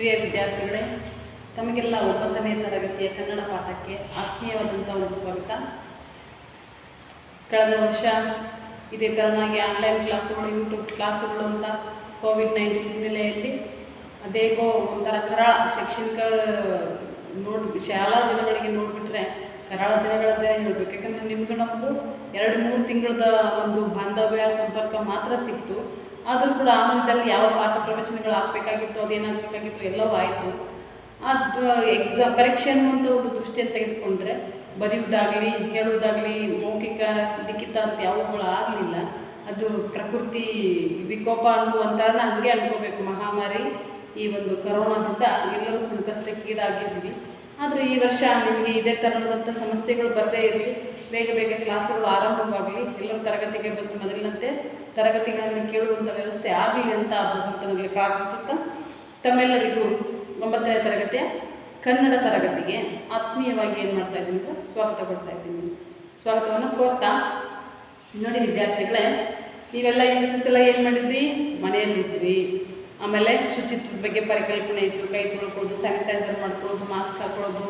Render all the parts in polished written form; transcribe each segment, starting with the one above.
ಪ್ರಿಯ ವಿದ್ಯಾರ್ಥಿಗಳೇ, ತಮಗೆಲ್ಲ 9ನೇ ತರಗತಿಯ ಕನ್ನಡ ಪಾಠಕ್ಕೆ ಆತ್ಮೀಯವಾದಂಥ ಒಂದು ಸ್ವಾಗತ. ಕಳೆದ ವರ್ಷ ಇದೇ ಥರನಾಗಿ ಆನ್ಲೈನ್ ಕ್ಲಾಸುಗಳು, ಯೂಟ್ಯೂಬ್ ಕ್ಲಾಸುಗಳು ಅಂತ ಕೋವಿಡ್-19 ಹಿನ್ನೆಲೆಯಲ್ಲಿ ಅದೇಗೋ ಒಂಥರ ಕರಾಳ ಶೈಕ್ಷಣಿಕ ಶಾಲಾ ದಿನಗಳಿಗೆ ನೋಡಿಬಿಟ್ರೆ ಕರಾಳ ದಿನಗಳದ್ದೇ ಹೇಳಬೇಕು. ಯಾಕಂದರೆ ನಿಮಗೂ ನಮಗೂ 2-3 ತಿಂಗಳದ ಒಂದು ಬಾಂಧವ್ಯ ಸಂಪರ್ಕ ಮಾತ್ರ ಸಿಕ್ತು. ಆದರೂ ಕೂಡ ಆ ಮಧ್ಯದಲ್ಲಿ ಯಾವ ಪಾಠ ಪ್ರವಚನಗಳು ಆಗಬೇಕಾಗಿತ್ತು, ಅದೇನಾಗಬೇಕಾಗಿತ್ತು ಎಲ್ಲವೂ ಆಯಿತು. ಅದು ಪರೀಕ್ಷೆ ಅನ್ನುವಂಥ ಒಂದು ದೃಷ್ಟಿಯನ್ನು ತೆಗೆದುಕೊಂಡ್ರೆ ಬರೆಯುವುದಾಗಲಿ ಹೇಳುವುದಾಗಲಿ ಮೌಖಿಕ ಲಿಖಿತ ಅಂತ ಯಾವುಗಳು ಆಗಲಿಲ್ಲ. ಅದು ಪ್ರಕೃತಿ ವಿಕೋಪ ಅನ್ನುವಂಥರನ್ನ ಹಾಗೆ ಅನ್ಕೋಬೇಕು. ಮಹಾಮಾರಿ ಈ ಒಂದು ಕರೋನಾದಿಂದ ಎಲ್ಲರೂ ಸಂಕಷ್ಟಕ್ಕೀಡಾಗಿದ್ವಿ. ಆದರೆ ಈ ವರ್ಷ ನಿಮಗೆ ಇದೇ ಥರದಂಥ ಸಮಸ್ಯೆಗಳು ಬರದೇ ಇರಲಿ, ಬೇಗ ಕ್ಲಾಸುಗಳು ಆರಂಭವಾಗಲಿ, ಎಲ್ಲರೂ ತರಗತಿಗೆ ಬಂದು ಮೊದಲಿನಂತೆ ತರಗತಿಗಳನ್ನು ಕೇಳುವಂಥ ವ್ಯವಸ್ಥೆ ಆಗಲಿ ಅಂತ ಭಗವಂತನಲ್ಲಿ ಪ್ರಾರ್ಥಿಸುತ್ತಾ ತಮ್ಮೆಲ್ಲರಿಗೂ 9ನೇ ತರಗತಿಯ ಕನ್ನಡ ತರಗತಿಗೆ ಆತ್ಮೀಯವಾಗಿ ಏನು ಮಾಡ್ತಾ ಇದ್ದೀನಿ ಅಂತ ಸ್ವಾಗತ ಕೊಡ್ತಾ ಇದ್ದೀನಿ. ಸ್ವಾಗತವನ್ನು ಕೋರ್ತಾ, ನೋಡಿ ವಿದ್ಯಾರ್ಥಿಗಳೇ, ನೀವೆಲ್ಲ ಇಷ್ಟು ಸಲ ಏನು ಮಾಡಿದ್ರಿ, ಮನೆಯಲ್ಲಿದ್ರಿ. ಆಮೇಲೆ ಶುಚಿತ್ವದ ಬಗ್ಗೆ ಪರಿಕಲ್ಪನೆ ಇತ್ತು, ಕೈ ತೊಳ್ಕೊಳ್ಳೋದು, ಸ್ಯಾನಿಟೈಸರ್ ಮಾಡ್ಕೊಳ್ಳೋದು, ಮಾಸ್ಕ್ ಹಾಕೊಳ್ಳೋದು,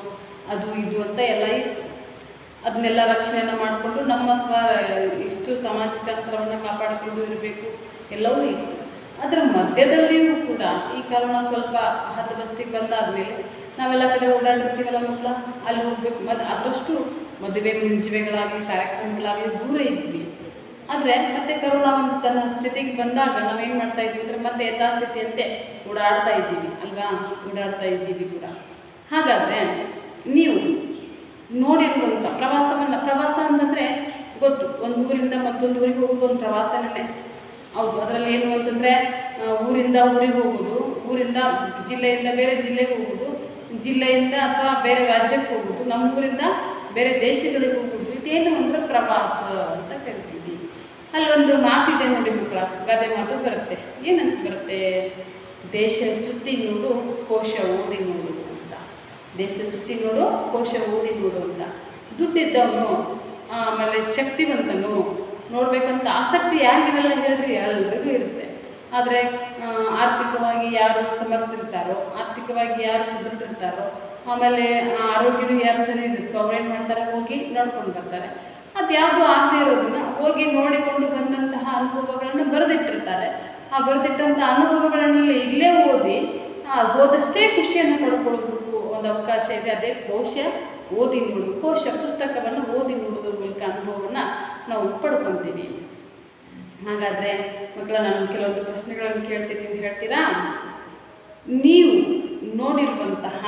ಅದು ಇದು ಅಂತ ಎಲ್ಲ ಇತ್ತು. ಅದನ್ನೆಲ್ಲ ರಕ್ಷಣೆಯನ್ನು ಮಾಡಿಕೊಂಡು ನಮ್ಮ ಇಷ್ಟು ಸಾಮಾಜಿಕ ಅಂತರವನ್ನು ಕಾಪಾಡಿಕೊಂಡು ಇರಬೇಕು ಎಲ್ಲವೂ ಇತ್ತು. ಅದರ ಮಧ್ಯದಲ್ಲಿಯೂ ಕೂಡ ಈ ಕರೋನಾ ಸ್ವಲ್ಪ ಹದ್ದುಬಸ್ತಿಗೆ ಬಂದಾದಮೇಲೆ ನಾವೆಲ್ಲ ಕಡೆ ಓಡಾಡಿರ್ತೀವಲ್ಲ ಮಕ್ಕಳ, ಅಲ್ಲಿ ಹೋಗ್ಬೇಕು. ಅದರಷ್ಟು ಮದುವೆ ಮುಂಜುವೆಗಳಾಗಲಿ ಕಾರ್ಯಕ್ರಮಗಳಾಗಲಿ ದೂರ ಇದ್ವಿ. ಆದರೆ ಮತ್ತೆ ಕರೋನಾ ಒಂದು ತನ್ನ ಸ್ಥಿತಿಗೆ ಬಂದಾಗ ನಾವೇನು ಮಾಡ್ತಾ ಇದ್ದೀವಿ ಅಂದರೆ ಮತ್ತೆ ಯಥಾಸ್ಥಿತಿಯಂತೆ ಓಡಾಡ್ತಾ ಇದ್ದೀವಿ ಅಲ್ವಾ, ಓಡಾಡ್ತಾ ಇದ್ದೀವಿ ಕೂಡ. ಹಾಗಾದರೆ ನೀವು ನೋಡಿರುವಂಥ ಪ್ರವಾಸ ಅಂತಂದರೆ ಗೊತ್ತು, ಒಂದು ಊರಿಂದ ಮತ್ತೊಂದು ಊರಿಗೆ ಹೋಗೋದು ಒಂದು ಪ್ರವಾಸನೇ ಹೌದು. ಅದರಲ್ಲಿ ಏನು ಅಂತಂದರೆ ಊರಿಂದ ಊರಿಗೆ ಹೋಗೋದು, ಊರಿಂದ ಜಿಲ್ಲೆಯಿಂದ ಬೇರೆ ಜಿಲ್ಲೆಗೆ ಹೋಗೋದು, ಜಿಲ್ಲೆಯಿಂದ ಅಥವಾ ಬೇರೆ ರಾಜ್ಯಕ್ಕೆ ಹೋಗೋದು, ನಮ್ಮ ಊರಿಂದ ಬೇರೆ ದೇಶಗಳಿಗೆ ಹೋಗೋದು, ಇದೇನು ಅಂದರೆ ಪ್ರವಾಸ ಅಂತ ಕರಿತೀವಿ. ಅಲ್ಲೊಂದು ಮಾತಿದೆ ನೋಡಿ ಮಕ್ಕಳ, ಗಾದೆ ಮಾತು ಬರುತ್ತೆ. ಏನಂತ ಬರುತ್ತೆ, ದೇಶ ಸುತ್ತಿ ನೋಡು ಕೋಶ ಓದಿ ನೋಡು ಅಂತ. ದೇಶ ಸುತ್ತಿ ನೋಡು ಕೋಶ ಓದಿ ನೋಡು ಅಂತ. ದುಡ್ಡಿದ್ದವನು ಆಮೇಲೆ ಶಕ್ತಿವಂತನು ನೋಡ್ಬೇಕಂತ ಆಸಕ್ತಿ ಯಾರಿಗಿರಲ್ಲ ಹೇಳ್ರಿ, ಎಲ್ಲರಿಗೂ ಇರುತ್ತೆ. ಆದರೆ ಆರ್ಥಿಕವಾಗಿ ಯಾರು ಸಮರ್ಥರಿರ್ತಾರೋ, ಆರ್ಥಿಕವಾಗಿ ಯಾರು ಸದೃಢರಿರ್ತಾರೋ, ಆಮೇಲೆ ಆರೋಗ್ಯನೂ ಯಾರು ಸರಿ ಇರುತ್ತೋ ಅವ್ರೇನು ಮಾಡ್ತಾರೆ, ಹೋಗಿ ನೋಡ್ಕೊಂಡು ಬರ್ತಾರೆ. ಅದು ಯಾವುದೂ ಆಗದೆ ಇರೋದನ್ನ ಹೋಗಿ ನೋಡಿಕೊಂಡು ಬಂದಂತಹ ಅನುಭವಗಳನ್ನು ಬರೆದಿಟ್ಟಿರ್ತಾರೆ. ಆ ಬರೆದಿಟ್ಟಂಥ ಅನುಭವಗಳನ್ನೆಲ್ಲ ಇಲ್ಲೇ ಓದಿ ಹೋದಷ್ಟೇ ಖುಷಿಯನ್ನು ಪಡ್ಕೊಳ್ಳೋದಕ್ಕೂ ಒಂದು ಅವಕಾಶ ಇದೆ. ಅದೇ ಕೋಶ ಓದಿ ನೋಡು, ಕೋಶ ಪುಸ್ತಕವನ್ನು ಓದಿ ನೋಡೋದ್ರ ಮೂಲಕ ಅನುಭವವನ್ನು ನಾವು ಪಡ್ಕೊತೀವಿ. ಹಾಗಾದರೆ ಮಕ್ಕಳ, ನಾನು ಕೆಲವೊಂದು ಪ್ರಶ್ನೆಗಳನ್ನು ಕೇಳ್ತೀನಿ, ನೀವು ಹೇಳ್ತೀರಾ? ನೀವು ನೋಡಿರುವಂತಹ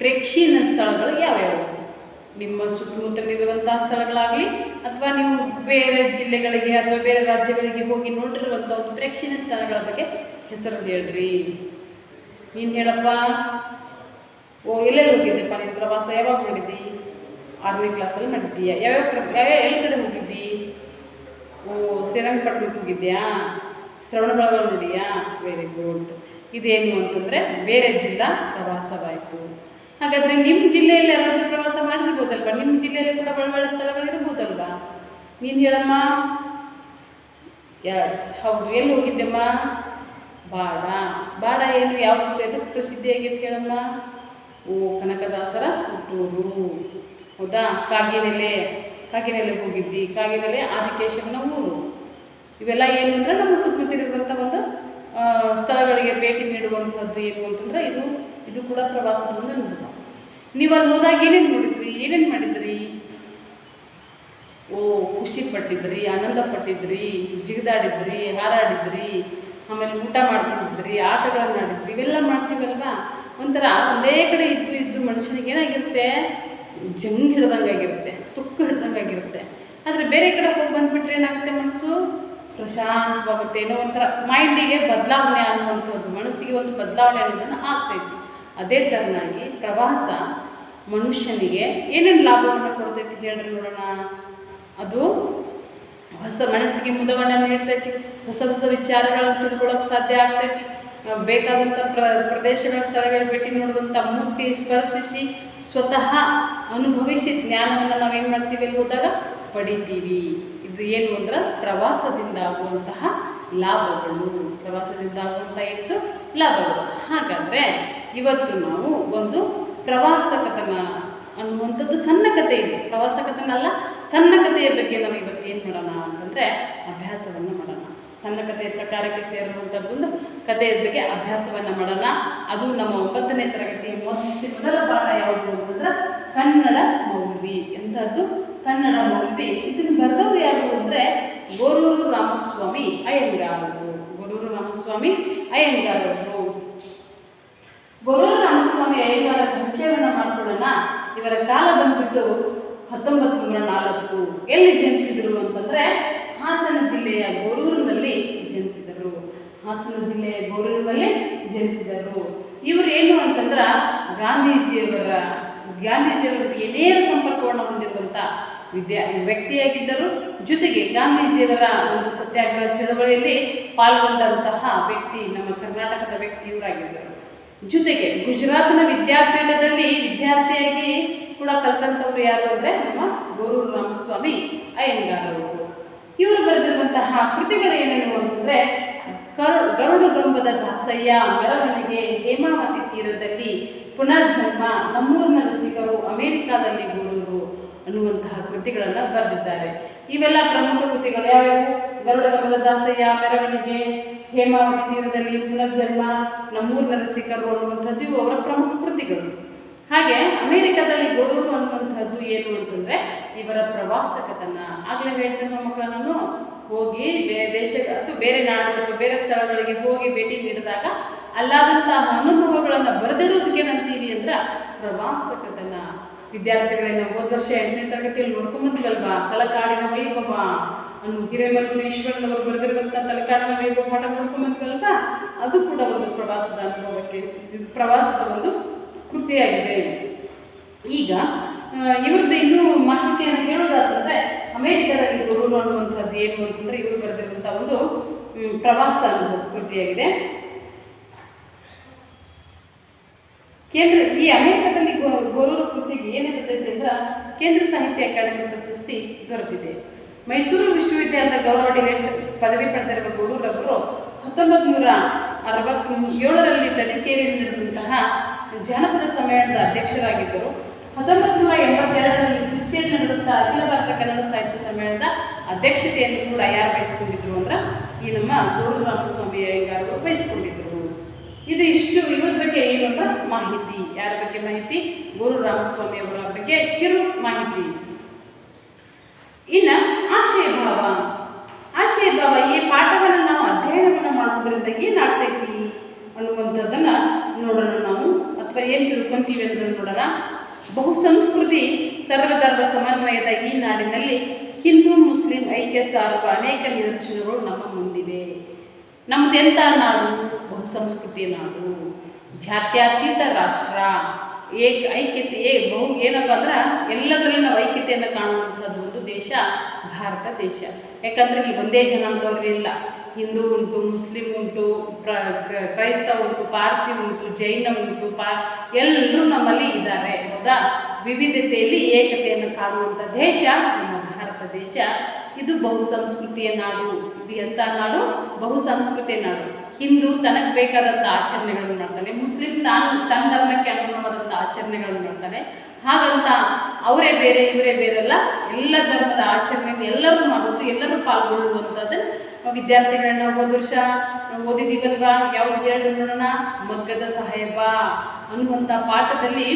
ಪ್ರೇಕ್ಷಣೀಯ ಸ್ಥಳಗಳು ಯಾವ್ಯಾವು? ನಿಮ್ಮ ಸುತ್ತಮುತ್ತಲಿರುವಂತಹ ಸ್ಥಳಗಳಾಗಲಿ ಅಥವಾ ನೀವು ಬೇರೆ ಜಿಲ್ಲೆಗಳಿಗೆ ಅಥವಾ ಬೇರೆ ರಾಜ್ಯಗಳಿಗೆ ಹೋಗಿ ನೋಡಿರುವಂಥ ಒಂದು ಪ್ರೇಕ್ಷಣೀಯ ಸ್ಥಳಗಳ ಬಗ್ಗೆ ಹೆಸರು ಹೇಳ್ರಿ. ನೀನು ಹೇಳಪ್ಪ. ಎಲ್ಲೆಲ್ಲಿ ಹೋಗಿದ್ದೆಪ್ಪ ನೀನು ಪ್ರವಾಸ? ಯಾವಾಗ ಮಾಡಿದ್ದಿ? 6ನೇ ಕ್ಲಾಸಲ್ಲಿ ಮಾಡಿದ್ದೀಯಾ? ಎಲ್ಲಿ ಕಡೆ ಹೋಗಿದ್ದಿ? ಶ್ರೀರಂಗಪಟ್ಟಣಕ್ಕೆ ಹೋಗಿದ್ಯಾ? ಶ್ರವಣಬೆಳಗೊಳ ನೋಡಿಯಾ? Very good. ಇದೇನು ಅಂತಂದರೆ ಬೇರೆ ಜಿಲ್ಲಾ ಪ್ರವಾಸವಾಯಿತು. ಹಾಗಾದರೆ ನಿಮ್ಮ ಜಿಲ್ಲೆಯಲ್ಲಿ ಯಾರಾದರೂ ಪ್ರವಾಸ ಮಾಡಿರ್ಬೋದಲ್ವ? ನಿಮ್ಮ ಜಿಲ್ಲೆಯಲ್ಲಿ ಕೂಡ ಒಳ್ಳೊಳ್ಳೆ ಸ್ಥಳಗಳಿರ್ಬೋದಲ್ವಾ? ನೀನು ಹೇಳಮ್ಮ. ಎಸ್, ಹೌದು. ಎಲ್ಲಿ ಹೋಗಿದ್ದೆಮ್ಮ? ಬಾಡ ಏನು, ಯಾವುದು ಎದಕ್ಕೆ ಪ್ರಸಿದ್ಧಿಯಾಗಿತ್ತು ಹೇಳಮ್ಮ? ಕನಕದಾಸರ ಹುಟ್ಟೂರು. ಹೌದಾ? ಕಾಗಿನೆಲೆ ಹೋಗಿದ್ದಿ. ಕಾಗಿನೆಲೆ ಆದಿಕೇಶವನ ಊರು. ಇವೆಲ್ಲ ಏನು ಅಂದರೆ ನಮ್ಮ ಸುತ್ತಮುತ್ತಲಿರುವಂಥ ಒಂದು ಸ್ಥಳಗಳಿಗೆ ಭೇಟಿ ನೀಡುವಂಥದ್ದು. ಏನು ಅಂತಂದರೆ ಇದು ಕೂಡ ಪ್ರವಾಸದ ಒಂದು ಅನುಭವ. ನೀವು ಅಲ್ಲಿ ಹೋದಾಗ ಏನೇನು ನೋಡಿದ್ರಿ, ಏನೇನು ಮಾಡಿದ್ರಿ? ಖುಷಿ ಪಟ್ಟಿದ್ರಿ, ಆನಂದ ಪಟ್ಟಿದ್ರಿ, ಜಿಗಿದಾಡಿದ್ರಿ, ಹಾರಾಡಿದ್ರಿ, ಆಮೇಲೆ ಊಟ ಮಾಡ್ಕೊಂಡಿದ್ರಿ, ಆಟಗಳನ್ನು ಆಡಿದ್ರಿ. ಇವೆಲ್ಲ ಮಾಡ್ತೀವಲ್ವಾ? ಒಂಥರ ಒಂದೇ ಕಡೆ ಇದ್ದು ಮನುಷ್ಯನಿಗೆ ಏನಾಗಿರುತ್ತೆ, ಜಂಗ್ ಹಿಡ್ದಂಗಾಗಿರುತ್ತೆ, ತುಕ್ಕು ಹಿಡ್ದಂಗಾಗಿರುತ್ತೆ. ಆದರೆ ಬೇರೆ ಕಡೆ ಹೋಗಿ ಬಂದುಬಿಟ್ರೆ ಏನಾಗುತ್ತೆ, ಮನಸ್ಸು ಪ್ರಶಾಂತವಾಗುತ್ತೆ. ಏನೋ ಒಂಥರ ಮೈಂಡಿಗೆ ಬದಲಾವಣೆ ಅನ್ನುವಂಥದ್ದು, ಮನಸ್ಸಿಗೆ ಒಂದು ಬದಲಾವಣೆ ಅನ್ನೋದನ್ನು ಆಗ್ತೈತಿ. ಅದೇ ಥರನಾಗಿ ಪ್ರವಾಸ ಮನುಷ್ಯನಿಗೆ ಏನೇನು ಲಾಭವನ್ನು ಕೊಡ್ತೈತಿ ಹೇಳ್ರಿ ನೋಡೋಣ. ಅದು ಹೊಸ ಮನಸ್ಸಿಗೆ ಮುದವನ್ನು ನೀಡ್ತೈತಿ, ಹೊಸ ವಿಚಾರಗಳನ್ನು ತಿಳ್ಕೊಳ್ಳೋಕೆ ಸಾಧ್ಯ ಆಗ್ತೈತಿ. ಬೇಕಾದಂಥ ಪ್ರದೇಶಗಳ ಸ್ಥಳಗಳ ಭೇಟಿ ನೋಡುವಂಥ ಮುಟ್ಟಿ ಸ್ಪರ್ಶಿಸಿ ಸ್ವತಃ ಅನುಭವಿಸಿ ಜ್ಞಾನವನ್ನು ನಾವೇನು ಮಾಡ್ತೀವಿ ಅಲ್ಲಿ ಹೋದಾಗ ಪಡಿತೀವಿ. ಇದು ಏನು ಅಂದ್ರೆ ಪ್ರವಾಸದಿಂದ ಆಗುವಂತಹ ಲಾಭಗಳು, ಪ್ರವಾಸದಿಂದ ಆಗುವಂಥ ಎಷ್ಟು ಲಾಭಗಳು. ಹಾಗಾದರೆ ಇವತ್ತು ನಾವು ಒಂದು ಪ್ರವಾಸ ಕಥನ ಅನ್ನುವಂಥದ್ದು ಸಣ್ಣ ಕಥೆ ಇದೆ. ಪ್ರವಾಸ ಕಥನ ಅಲ್ಲ, ಸಣ್ಣ ಕಥೆಯ ಬಗ್ಗೆ ನಾವು ಇವತ್ತು ಏನು ಮಾಡೋಣ ಅಂತಂದರೆ ಅಭ್ಯಾಸವನ್ನು ಮಾಡೋಣ. ಸಣ್ಣ ಕಥೆಯ ಪ್ರಕಾರಕ್ಕೆ ಸೇರುವಂಥದ್ದು ಒಂದು ಕಥೆಯ ಬಗ್ಗೆ ಅಭ್ಯಾಸವನ್ನು ಮಾಡೋಣ. ಅದು ನಮ್ಮ 9ನೇ ತರಗತಿಯ ಮೊದಲ ಪಾಠ ಯಾವುದು ಅಂತಂದ್ರೆ ಕನ್ನಡ ಮೌಲ್ವಿ. ಎಂಥದ್ದು? ಕನ್ನಡ ಮೌಲ್ವಿ. ಇದನ್ನು ಬರೆದವರು ಯಾರು ಅಂದರೆ ಗೋರೂರು ರಾಮಸ್ವಾಮಿ ಅಯ್ಯಂಗಾರರು. ಗೋರೂರು ರಾಮಸ್ವಾಮಿ ಅಯ್ಯಂಗಾರರು. ಗೋರೂರು ರಾಮಸ್ವಾಮಿ ಅಯ್ಯಂಗಾರ ಪರಿಚಯವನ್ನು ಮಾಡಿಕೊಳ್ಳೋಣ. ಇವರ ಕಾಲ ಬಂದ್ಬಿಟ್ಟು 1904. ಎಲ್ಲಿ ಜನಿಸಿದರು ಅಂತಂದರೆ ಹಾಸನ ಜಿಲ್ಲೆಯ ಗೋರೂರಿನಲ್ಲಿ ಜನಿಸಿದರು. ಹಾಸನ ಜಿಲ್ಲೆಯ ಗೋರೂರಿನಲ್ಲಿ ಜನಿಸಿದರು. ಇವರು ಏನು ಅಂತಂದ್ರೆ ಗಾಂಧೀಜಿಯವರಿಗೆ ನೇರ ಸಂಪರ್ಕವನ್ನು ಹೊಂದಿರುವಂಥ ವ್ಯಕ್ತಿಯಾಗಿದ್ದರು. ಜೊತೆಗೆ ಗಾಂಧೀಜಿಯವರ ಒಂದು ಸತ್ಯಾಗ್ರಹ ಚಳವಳಿಯಲ್ಲಿ ಪಾಲ್ಗೊಂಡಂತಹ ವ್ಯಕ್ತಿ, ನಮ್ಮ ಕರ್ನಾಟಕದ ವ್ಯಕ್ತಿ ಇವರಾಗಿದ್ದರು. ಜೊತೆಗೆ ಗುಜರಾತ್ನ ವಿದ್ಯಾಪೀಠದಲ್ಲಿ ವಿದ್ಯಾರ್ಥಿಯಾಗಿ ಕೂಡ ಕಲಿತಂಥವ್ರು ಯಾರು ಅಂದರೆ ನಮ್ಮ ಗೋರೂರು ರಾಮಸ್ವಾಮಿ ಅಯ್ಯಂಗಾರರು. ಇವರು ಬರೆದಿರುವಂತಹ ಕೃತಿಗಳು ಏನೇನು ಅಂತಂದರೆ ಗರುಡುಗಂಬದ ದಾಸಯ್ಯ, ಮೆರವಣಿಗೆ, ಹೇಮಾವತಿ ತೀರದಲ್ಲಿ, ಪುನರ್ಜನ್ಮ, ನಮ್ಮೂರಿನ ರಸಿಕರು, ಅಮೆರಿಕಾದಲ್ಲಿ ಗೋರೂರು ಅನ್ನುವಂತಹ ಕೃತಿಗಳನ್ನು ಬರೆದಿದ್ದಾರೆ. ಇವೆಲ್ಲ ಪ್ರಮುಖ ಕೃತಿಗಳು ಯಾವ್ಯಾವು? ಗರುಡಗಂಬದ ದಾಸಯ್ಯ, ಮೆರವಣಿಗೆ, ಹೇಮಾವತಿ ತೀರದಲ್ಲಿ, ಪುನರ್ಜನ್ಮ, ನಮ್ಮೂರಿನ ರಸಿಕರು ಅನ್ನುವಂಥದ್ದು ಇವು ಅವರ ಪ್ರಮುಖ ಕೃತಿಗಳು. ಹಾಗೆ ಅಮೆರಿಕದಲ್ಲಿ ಗೋರೂರು ಅನ್ನುವಂಥದ್ದು ಏನು ಅಂತಂದರೆ ಇವರ ಪ್ರವಾಸ ಕಥನ. ಆಗಲೇ ಹೇಳ್ತೇನೆ ಮಕ್ಕಳ, ನಾನು ಹೋಗಿ ದೇಶ ಅಥವಾ ಬೇರೆ ನಾಡು ಅಥವಾ ಬೇರೆ ಸ್ಥಳಗಳಿಗೆ ಹೋಗಿ ಭೇಟಿ ನೀಡಿದಾಗ ಅಲ್ಲಾದಂತಹ ಅನುಭವಗಳನ್ನು ಬರೆದಿಡೋದಕ್ಕೆ ಏನಂತೀವಿ ಅಂದ್ರೆ ಪ್ರವಾಸ ಕಥನ. ವಿದ್ಯಾರ್ಥಿಗಳನ್ನ ಹೋದ ವರ್ಷ 8ನೇ ತರಗತಿಯಲ್ಲಿ ನೋಡ್ಕೊಂಬಂದ್ವಲ್ವಾ, ತಲಕಾಡಿನ ವೈಭವ ಅನ್ನು ಹಿರೇಮಲ್ಲೂರು ಈಶ್ವರನವರು ಬರೆದಿರುವಂಥ ತಲಕಾಡಿನ ವೈಭವ ಪಾಠ ನೋಡ್ಕೊಂಬಂದ್ವಲ್ವಾ, ಅದು ಕೂಡ ಒಂದು ಪ್ರವಾಸದ ಅನುಭವಕ್ಕೆ, ಪ್ರವಾಸದ ಒಂದು ಕೃತಿಯಾಗಿದೆ. ಈಗ ಇವ್ರದ್ದು ಇನ್ನೂ ಮಾಹಿತಿಯನ್ನು ಹೇಳೋದಾದ್ರೆ ಅಮೆರಿಕದಲ್ಲಿ ಗೋರೂರು ಅನ್ನುವಂಥದ್ದು ಏನು ಅಂತಂದರೆ ಇವರು ಬರೆದಿರುವಂಥ ಒಂದು ಪ್ರವಾಸ ಅನುಭವ ಕೃತಿಯಾಗಿದೆ. ಈ ಅಮೆರಿಕದಲ್ಲಿ ಗೋರೂರು ಕೃತಿಗೆ ಏನಿರ್ತೈತೆ ಅಂದ್ರೆ ಕೇಂದ್ರ ಸಾಹಿತ್ಯ ಅಕಾಡೆಮಿ ಪ್ರಶಸ್ತಿ ದೊರೆತಿದೆ. ಮೈಸೂರು ವಿಶ್ವವಿದ್ಯಾಲಯದ ಗೌರವ ಡಿಲೇಟ್ ಪದವಿ ಪಡೆದಿರುವ ಗೋರೂರವರು 1967ರಲ್ಲಿ ತರೀಕೆರೆಯಲ್ಲಿ ನಡೆದಂತಹ ಜಾನಪದ ಸಮ್ಮೇಳನದ ಅಧ್ಯಕ್ಷರಾಗಿದ್ದರು. 1982ರಲ್ಲಿ ಶಿರ್ಸಿಯಲ್ಲಿ ನಡೆದಂಥ ಅಖಿಲ ಭಾರತ ಕನ್ನಡ ಸಾಹಿತ್ಯ ಸಮ್ಮೇಳನದ ಅಧ್ಯಕ್ಷತೆಯನ್ನು ಕೂಡ ಯಾರು ವಹಿಸಿಕೊಂಡಿದ್ರು ಅಂದ್ರೆ ಈ ನಮ್ಮ ಗೋರೂರು ರಾಮಸ್ವಾಮಿ ಅಯ್ಯಂಗಾರರು ವಹಿಸಿಕೊಂಡಿದ್ದರು. ಇದು ಇಷ್ಟು ಇವ್ರ ಬಗ್ಗೆ ಏನು ಅಂದ್ರೆ ಮಾಹಿತಿ. ಯಾರ ಬಗ್ಗೆ ಮಾಹಿತಿ? ಗೋರೂರು ರಾಮಸ್ವಾಮಿ ಅವರ ಬಗ್ಗೆ ಕಿರು ಮಾಹಿತಿ. ಇನ್ನು ಆಶಯ ಭಾವ ಈ ಪಾಠವನ್ನು ನಾವು ಅಧ್ಯಯನವನ್ನು ಮಾಡೋದ್ರಿಂದ ಏನಾಗ್ತೈತಿ ಅನ್ನುವಂಥದ್ದನ್ನು ನೋಡೋಣ ನಾವು, ಅಥವಾ ಏನು ತಿಳ್ಕೊಂತೀವಿ ಅನ್ನೋದನ್ನು ನೋಡೋಣ. ಬಹುಸಂಸ್ಕೃತಿ ಸರ್ವಧರ್ಮ ಸಮನ್ವಯದ ಈ ನಾಡಿನಲ್ಲಿ ಹಿಂದೂ ಮುಸ್ಲಿಂ ಐಕ್ಯ ಸಾರುವ ಅನೇಕ ನಿದರ್ಶನಗಳು ನಮ್ಮ ಮುಂದಿವೆ. ನಮ್ಮದೆಂಥ ನಾಡು? ಬಹುಸಂಸ್ಕೃತಿಯ ನಾಡು, ಜಾತ್ಯತೀತ ರಾಷ್ಟ್ರ, ಐಕ್ಯತೆ ಏನಪ್ಪ ಅಂದ್ರೆ ಎಲ್ಲದರಲ್ಲೂ ನಾವು ಐಕ್ಯತೆಯನ್ನು ಕಾಣುವಂಥದ್ದು ಒಂದು ದೇಶ ಭಾರತ ದೇಶ. ಯಾಕಂದರೆ ಇಲ್ಲಿ ಒಂದೇ ಜನಾಂಗದವರಿಲ್ಲ, ಹಿಂದೂ ಉಂಟು, ಮುಸ್ಲಿಂ ಉಂಟು, ಕ್ರೈಸ್ತ ಉಂಟು, ಪಾರ್ಸಿ ಉಂಟು, ಜೈನ ಉಂಟು, ಎಲ್ಲರೂ ನಮ್ಮಲ್ಲಿ ಇದ್ದಾರೆ. ಹೌದಾ? ವಿವಿಧತೆಯಲ್ಲಿ ಏಕತೆಯನ್ನು ಕಾಣುವಂಥ ದೇಶ ನಮ್ಮ ಭಾರತ ದೇಶ. ಇದು ಬಹುಸಂಸ್ಕೃತಿಯ ನಾಡು. ಇದು ಎಂಥ ನಾಡು? ಬಹುಸಂಸ್ಕೃತಿಯ ನಾಡು. ಹಿಂದೂ ತನಗೆ ಬೇಕಾದಂಥ ಆಚರಣೆಗಳನ್ನು ಮಾಡ್ತಾನೆ, ಮುಸ್ಲಿಂ ತನ್ನ ಧರ್ಮಕ್ಕೆ ಅನುಗುಣವಾದಂಥ ಆಚರಣೆಗಳನ್ನು ಮಾಡ್ತಾನೆ. ಹಾಗಂತ ಅವರೇ ಬೇರೆ ಇವರೇ ಬೇರೆಲ್ಲ, ಎಲ್ಲ ಧರ್ಮದ ಆಚರಣೆಯನ್ನು ಎಲ್ಲರೂ ಮಾಡೋದು, ಎಲ್ಲರೂ ಪಾಲ್ಗೊಳ್ಳುವಂಥದ್ದು ವಿದ್ಯಾರ್ಥಿಗಳನ್ನ ಹೋದ ವರ್ಷ ಓದಿದ್ದೀವಲ್ವಾ. ಯಾವ್ದು ಹೇಳಿ ನೋಡೋಣ? ಮಗ್ಗದ ಸಾಹೇಬ ಅನ್ನುವಂಥ ಪಾಠದಲ್ಲಿ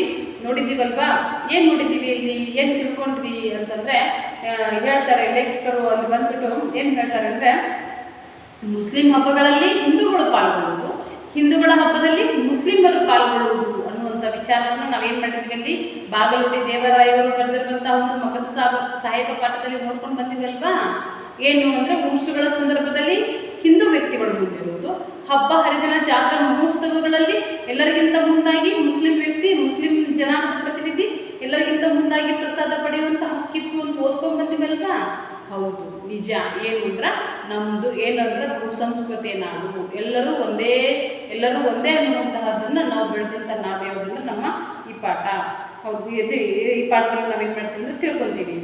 ನೋಡಿದ್ದೀವಲ್ವಾ. ಏನು ನೋಡಿದ್ದೀವಿ ಇಲ್ಲಿ, ಏನು ತಿಳ್ಕೊಂಡ್ವಿ ಅಂತಂದರೆ ಹೇಳ್ತಾರೆ ಲೇಖಕರು ಅಲ್ಲಿ ಬಂದ್ಬಿಟ್ಟು ಏನು ಹೇಳ್ತಾರೆ ಅಂದರೆ, ಮುಸ್ಲಿಂ ಹಬ್ಬಗಳಲ್ಲಿ ಹಿಂದೂಗಳು ಪಾಲ್ಗೊಳ್ಳುವುದು, ಹಿಂದೂಗಳ ಹಬ್ಬದಲ್ಲಿ ಮುಸ್ಲಿಮರು ಪಾಲ್ಗೊಳ್ಳುವುದು ಅನ್ನುವಂಥ ವಿಚಾರವನ್ನು ನಾವೇನು ಮಾಡಿದ್ವಿ ಅಲ್ಲಿ ಬಾಗಲುಡಿ ದೇವರಾಯವರು ಬರೆದಿರುವಂಥ ಒಂದು ಮಗ್ಗದ ಸಾಹೇಬ ಪಾಠದಲ್ಲಿ ನೋಡ್ಕೊಂಡು ಬಂದಿವಲ್ವಾ. ಏನು ಅಂದರೆ ಉರ್ಸುಗಳ ಸಂದರ್ಭದಲ್ಲಿ ಹಿಂದೂ ವ್ಯಕ್ತಿಗಳು ಮುಂದಿರುವುದು, ಹಬ್ಬ ಹರಿದಿನ ಜಾತ್ರಾ ಮಹೋತ್ಸವಗಳಲ್ಲಿ ಎಲ್ಲರಿಗಿಂತ ಮುಂದಾಗಿ ಮುಸ್ಲಿಂ ವ್ಯಕ್ತಿ, ಮುಸ್ಲಿಂ ಜನಾಂಗದ ಪ್ರತಿನಿಧಿ ಎಲ್ಲರಿಗಿಂತ ಮುಂದಾಗಿ ಪ್ರಸಾದ ಪಡೆಯುವಂಥ ಹಕ್ಕಿತ್ತು ಅಂತ ಓದ್ಕೊಂಡು ಬಂದಿವಲ್ವಾ. ಹೌದು, ನಿಜ. ಏನು ಅಂದ್ರೆ ನಮ್ಮದು ಏನಂದ್ರೆ ಬಹುಸಂಸ್ಕೃತಿಯ ನಾಡು, ಎಲ್ಲರೂ ಒಂದೇ ಅನ್ನುವಂತಹದ್ದನ್ನು ನಾವು ಬೆಳೆದಂಥ ನಾಡು ಯಾವುದಂದ್ರೆ ನಮ್ಮ ಈ ಪಾಠ. ಹೌದು, ಈ ಪಾಠದಲ್ಲಿ ನಾವೇನು ಮಾಡ್ತೀವಿ ಅಂದರೆ ತಿಳ್ಕೊತೀವಿ.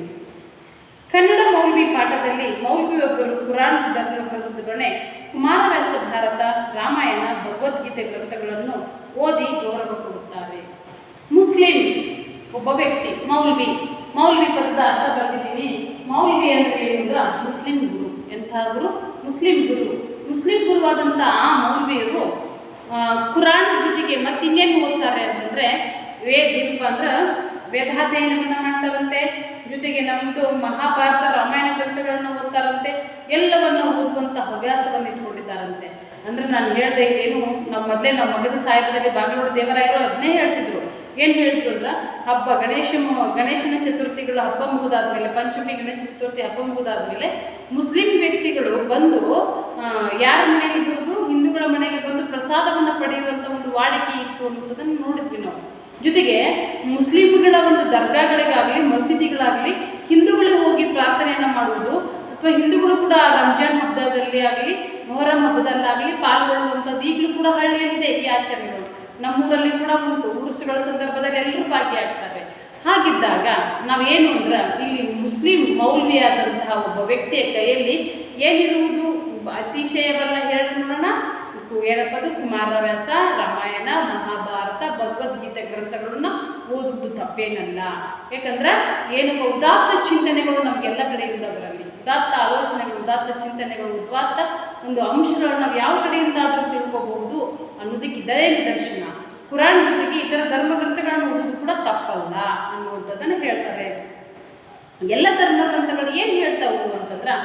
ಕನ್ನಡ ಮೌಲ್ವಿ ಪಾಠದಲ್ಲಿ ಮೌಲ್ವಿಯೊಬ್ಬರು ಕುರಾನ್ ಧರ್ಮಗ್ರಂಥದೊಡನೆ ಕುಮಾರವ್ಯಾಸ ಭಾರತ, ರಾಮಾಯಣ, ಭಗವದ್ಗೀತೆ ಗ್ರಂಥಗಳನ್ನು ಓದಿ ಗೌರವ ಕೊಡುತ್ತಾರೆ. ಮುಸ್ಲಿಂ ಒಬ್ಬ ವ್ಯಕ್ತಿ, ಮೌಲ್ವಿ. ಮೌಲ್ವಿ ಪದದ ಅರ್ಥ ಬರ್ತಿದ್ದೀನಿ. ಮೌಲ್ವಿ ಅಂದರೆ ಏನಂದ್ರೆ ಮುಸ್ಲಿಂ ಗುರು. ಎಂಥ ಗುರು? ಮುಸ್ಲಿಂ ಗುರು. ಮುಸ್ಲಿಂ ಗುರುವಾದಂಥ ಆ ಮೌಲ್ವಿಯರು ಕುರಾನ್ ಜೊತೆಗೆ ಮತ್ತಿನ್ನೇನು ಓದ್ತಾರೆ ಅಂತಂದರೆ ಏನಪ್ಪ ಅಂದ್ರೆ ವೇದಾಧ್ಯಯನವನ್ನು ಮಾಡ್ತಾರಂತೆ. ಜೊತೆಗೆ ನಮ್ಮದು ಮಹಾಭಾರತ, ರಾಮಾಯಣ ಗ್ರಂಥಗಳನ್ನು ಓದ್ತಾರಂತೆ. ಎಲ್ಲವನ್ನು ಓದುವಂಥ ಹವ್ಯಾಸವನ್ನು ಇಟ್ಕೊಂಡಿದ್ದಾರಂತೆ. ಅಂದರೆ ನಾನು ಹೇಳಿದೆ ಏನು, ನಮ್ಮ ಮಗದ ಸಾಹೇಬದಲ್ಲಿ ಬಾಗಲೋಡ ದೇವರಾಯರು ಅದನ್ನೇ ಹೇಳ್ತಿದ್ರು. ಏನು ಹೇಳ್ತಿದ್ರು ಅಂದ್ರೆ ಗಣೇಶನ ಚತುರ್ಥಿಗಳು ಹಬ್ಬ ಮುಗಿದಾದ್ಮೇಲೆ, ಪಂಚಮಿ ಗಣೇಶ ಚತುರ್ಥಿ ಹಬ್ಬ ಮುಗಿದಾದ್ಮೇಲೆ ಮುಸ್ಲಿಂ ವ್ಯಕ್ತಿಗಳು ಬಂದು ಯಾರ ಮನೆಗೆ ಬರೋದು, ಹಿಂದೂಗಳ ಮನೆಗೆ ಬಂದು ಪ್ರಸಾದವನ್ನು ಪಡೆಯುವಂಥ ಒಂದು ವಾಡಿಕೆ ಇತ್ತು ಅನ್ನೋದನ್ನು ನೋಡಿದ್ವಿ ನಾವು. ಜೊತೆಗೆ ಮುಸ್ಲಿಮ್ಗಳ ಒಂದು ದರ್ಗಾಗಳಿಗಾಗಲಿ, ಮಸೀದಿಗಳಾಗಲಿ ಹಿಂದೂಗಳು ಹೋಗಿ ಪ್ರಾರ್ಥನೆಯನ್ನು ಮಾಡುವುದು, ಅಥವಾ ಹಿಂದೂಗಳು ಕೂಡ ರಂಜಾನ್ ಹಬ್ಬದಲ್ಲಿ ಆಗಲಿ, ಮೊಹರಂ ಹಬ್ಬದಲ್ಲಾಗಲಿ ಪಾಲ್ಗೊಳ್ಳುವಂಥದ್ದು ಈಗಲೂ ಕೂಡ ಹಳ್ಳಿಯಲ್ಲಿದೆ ಈ ಆಚರಣೆಗಳು. ನಮ್ಮೂರಲ್ಲಿ ಕೂಡ ಉಂಟು. ಉರುಸುಗಳ ಸಂದರ್ಭದಲ್ಲಿ ಎಲ್ಲರೂ ಭಾಗಿಯಾಗ್ತಾರೆ. ಹಾಗಿದ್ದಾಗ ನಾವೇನು ಅಂದ್ರೆ ಇಲ್ಲಿ ಮುಸ್ಲಿಂ ಮೌಲ್ವಿಯಾದಂತಹ ಒಬ್ಬ ವ್ಯಕ್ತಿಯ ಕೈಯಲ್ಲಿ ಏನಿರುವುದು ಅತಿಶಯವಲ್ಲ ಹೇಳಿ ನೋಡೋಣ. ಏನಪ್ಪ ಅದು? ಕುಮಾರವ್ಯಾಸ, ರಾಮಾಯಣ, ಮಹಾಭಾರತ, ಭಗವದ್ಗೀತೆ ಗ್ರಂಥಗಳನ್ನು ಓದುವುದು ತಪ್ಪೇನಲ್ಲ. ಯಾಕಂದ್ರೆ ಏನಪ್ಪ, ಉದಾತ್ತ ಚಿಂತನೆಗಳು ನಮಗೆಲ್ಲ ಕಡೆಯಿಂದ ಬರಲಿ. ಉದಾತ್ತ ಆಲೋಚನೆಗಳು, ಉದಾತ್ತ ಚಿಂತನೆಗಳು, ಉದಾತ್ತ ಒಂದು ಅಂಶಗಳನ್ನು ನಾವು ಯಾವ ಕಡೆಯಿಂದಾದರೂ ತಿಳ್ಕೋಬಹುದು ಅನ್ನೋದಕ್ಕೆ ಇದೇ ನಿದರ್ಶನ. ಕುರಾನ್ ಜೊತೆಗೆ ಇತರ ಧರ್ಮ ಗ್ರಂಥಗಳನ್ನು ಓದೋದು ಕೂಡ ತಪ್ಪಲ್ಲ ಅನ್ನುವಂಥದ್ದನ್ನು ಹೇಳ್ತಾರೆ. ಎಲ್ಲ ಧರ್ಮ ಗ್ರಂಥಗಳು ಏನು ಹೇಳ್ತಾವು ಅಂತಂದ್ರೆ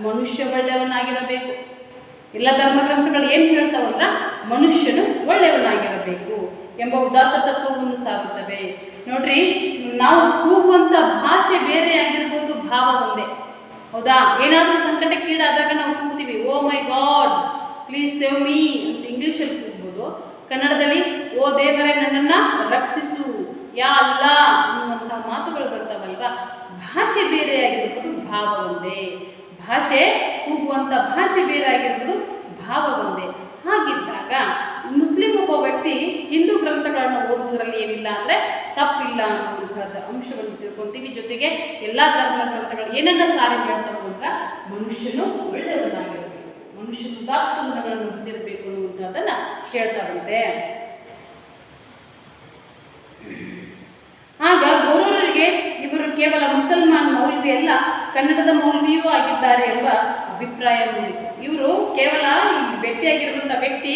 ಮನುಷ್ಯ ಒಳ್ಳೆಯವನಾಗಿರಬೇಕು. ಎಲ್ಲ ಧರ್ಮ ಗ್ರಂಥಗಳು ಏನು ಹೇಳ್ತಾವಂದ್ರೆ ಮನುಷ್ಯನು ಒಳ್ಳೆಯವನಾಗಿರಬೇಕು ಎಂಬ ಉದಾತ್ತ ತತ್ವವನ್ನು ಸಾರುತ್ತವೆ. ನೋಡ್ರಿ, ನಾವು ಕೂಗುವಂಥ ಭಾಷೆ ಬೇರೆ ಆಗಿರ್ಬೋದು, ಭಾವ ಒಂದೇ. ಹೌದಾ? ಏನಾದರೂ ಸಂಕಟಕ್ಕೀಡಾದಾಗ ನಾವು ಕೂಗ್ತೀವಿ, ಓ ಮೈ ಗಾಡ್ ಪ್ಲೀಸ್ ಸೇವ್ ಮೀ ಅಂತ ಇಂಗ್ಲೀಷಲ್ಲಿ ಕೂಗ್ಬೋದು. ಕನ್ನಡದಲ್ಲಿ ಓ ದೇವರೇ ನನ್ನನ್ನು ರಕ್ಷಿಸು, ಯಾ ಅಲ್ಲ ಅನ್ನುವಂಥ ಮಾತುಗಳು ಬರ್ತಾವಲ್ವಾ. ಭಾಷೆ ಬೇರೆ ಆಗಿರ್ಬೋದು, ಭಾವ ಒಂದೇ. ಭಾಷೆ ಕೂಗುವಂಥ ಭಾಷೆ ಬೇರೆ ಆಗಿರ್ಬೋದು, ಭಾವ ಒಂದೇ. ಹಾಗಿದ್ದಾಗ ಮುಸ್ಲಿಂ ಒಬ್ಬ ವ್ಯಕ್ತಿ ಹಿಂದೂ ಗ್ರಂಥಗಳನ್ನು ಓದುವುದರಲ್ಲಿ ಏನಿಲ್ಲ ಅಂದರೆ ತಪ್ಪಿಲ್ಲ ಅನ್ನುವಂಥದ್ದು ಅಂಶವನ್ನು ತಿಳ್ಕೊತೀವಿ. ಜೊತೆಗೆ ಎಲ್ಲ ಧರ್ಮ ಗ್ರಂಥಗಳು ಏನನ್ನ ಸಾರಿ ಹೇಳ್ತಾವೆ ಅಂದ್ರೆ ಮನುಷ್ಯನು ಒಳ್ಳೆಯವನಾಗಿರಬೇಕು, ಮನುಷ್ಯನು ಉದಾತ್ತ ಗುಣಗಳನ್ನು ಹೊಂದಿರಬೇಕು ಅನ್ನುವಂಥದ್ದನ್ನು ಹೇಳ್ತಾ ಬಂದೆ. ಆಗ ಗೌರವರಿಗೆ ಇವರು ಕೇವಲ ಮುಸಲ್ಮಾನ್ ಮೌಲ್ವಿ ಅಲ್ಲ, ಕನ್ನಡದ ಮೌಲ್ವಿಯೂ ಆಗಿದ್ದಾರೆ ಎಂಬ ಅಭಿಪ್ರಾಯ ಮೂಡಿತು. ಇವರು ಕೇವಲ ಇಲ್ಲಿ ಭೇಟಿಯಾಗಿರುವಂಥ ವ್ಯಕ್ತಿ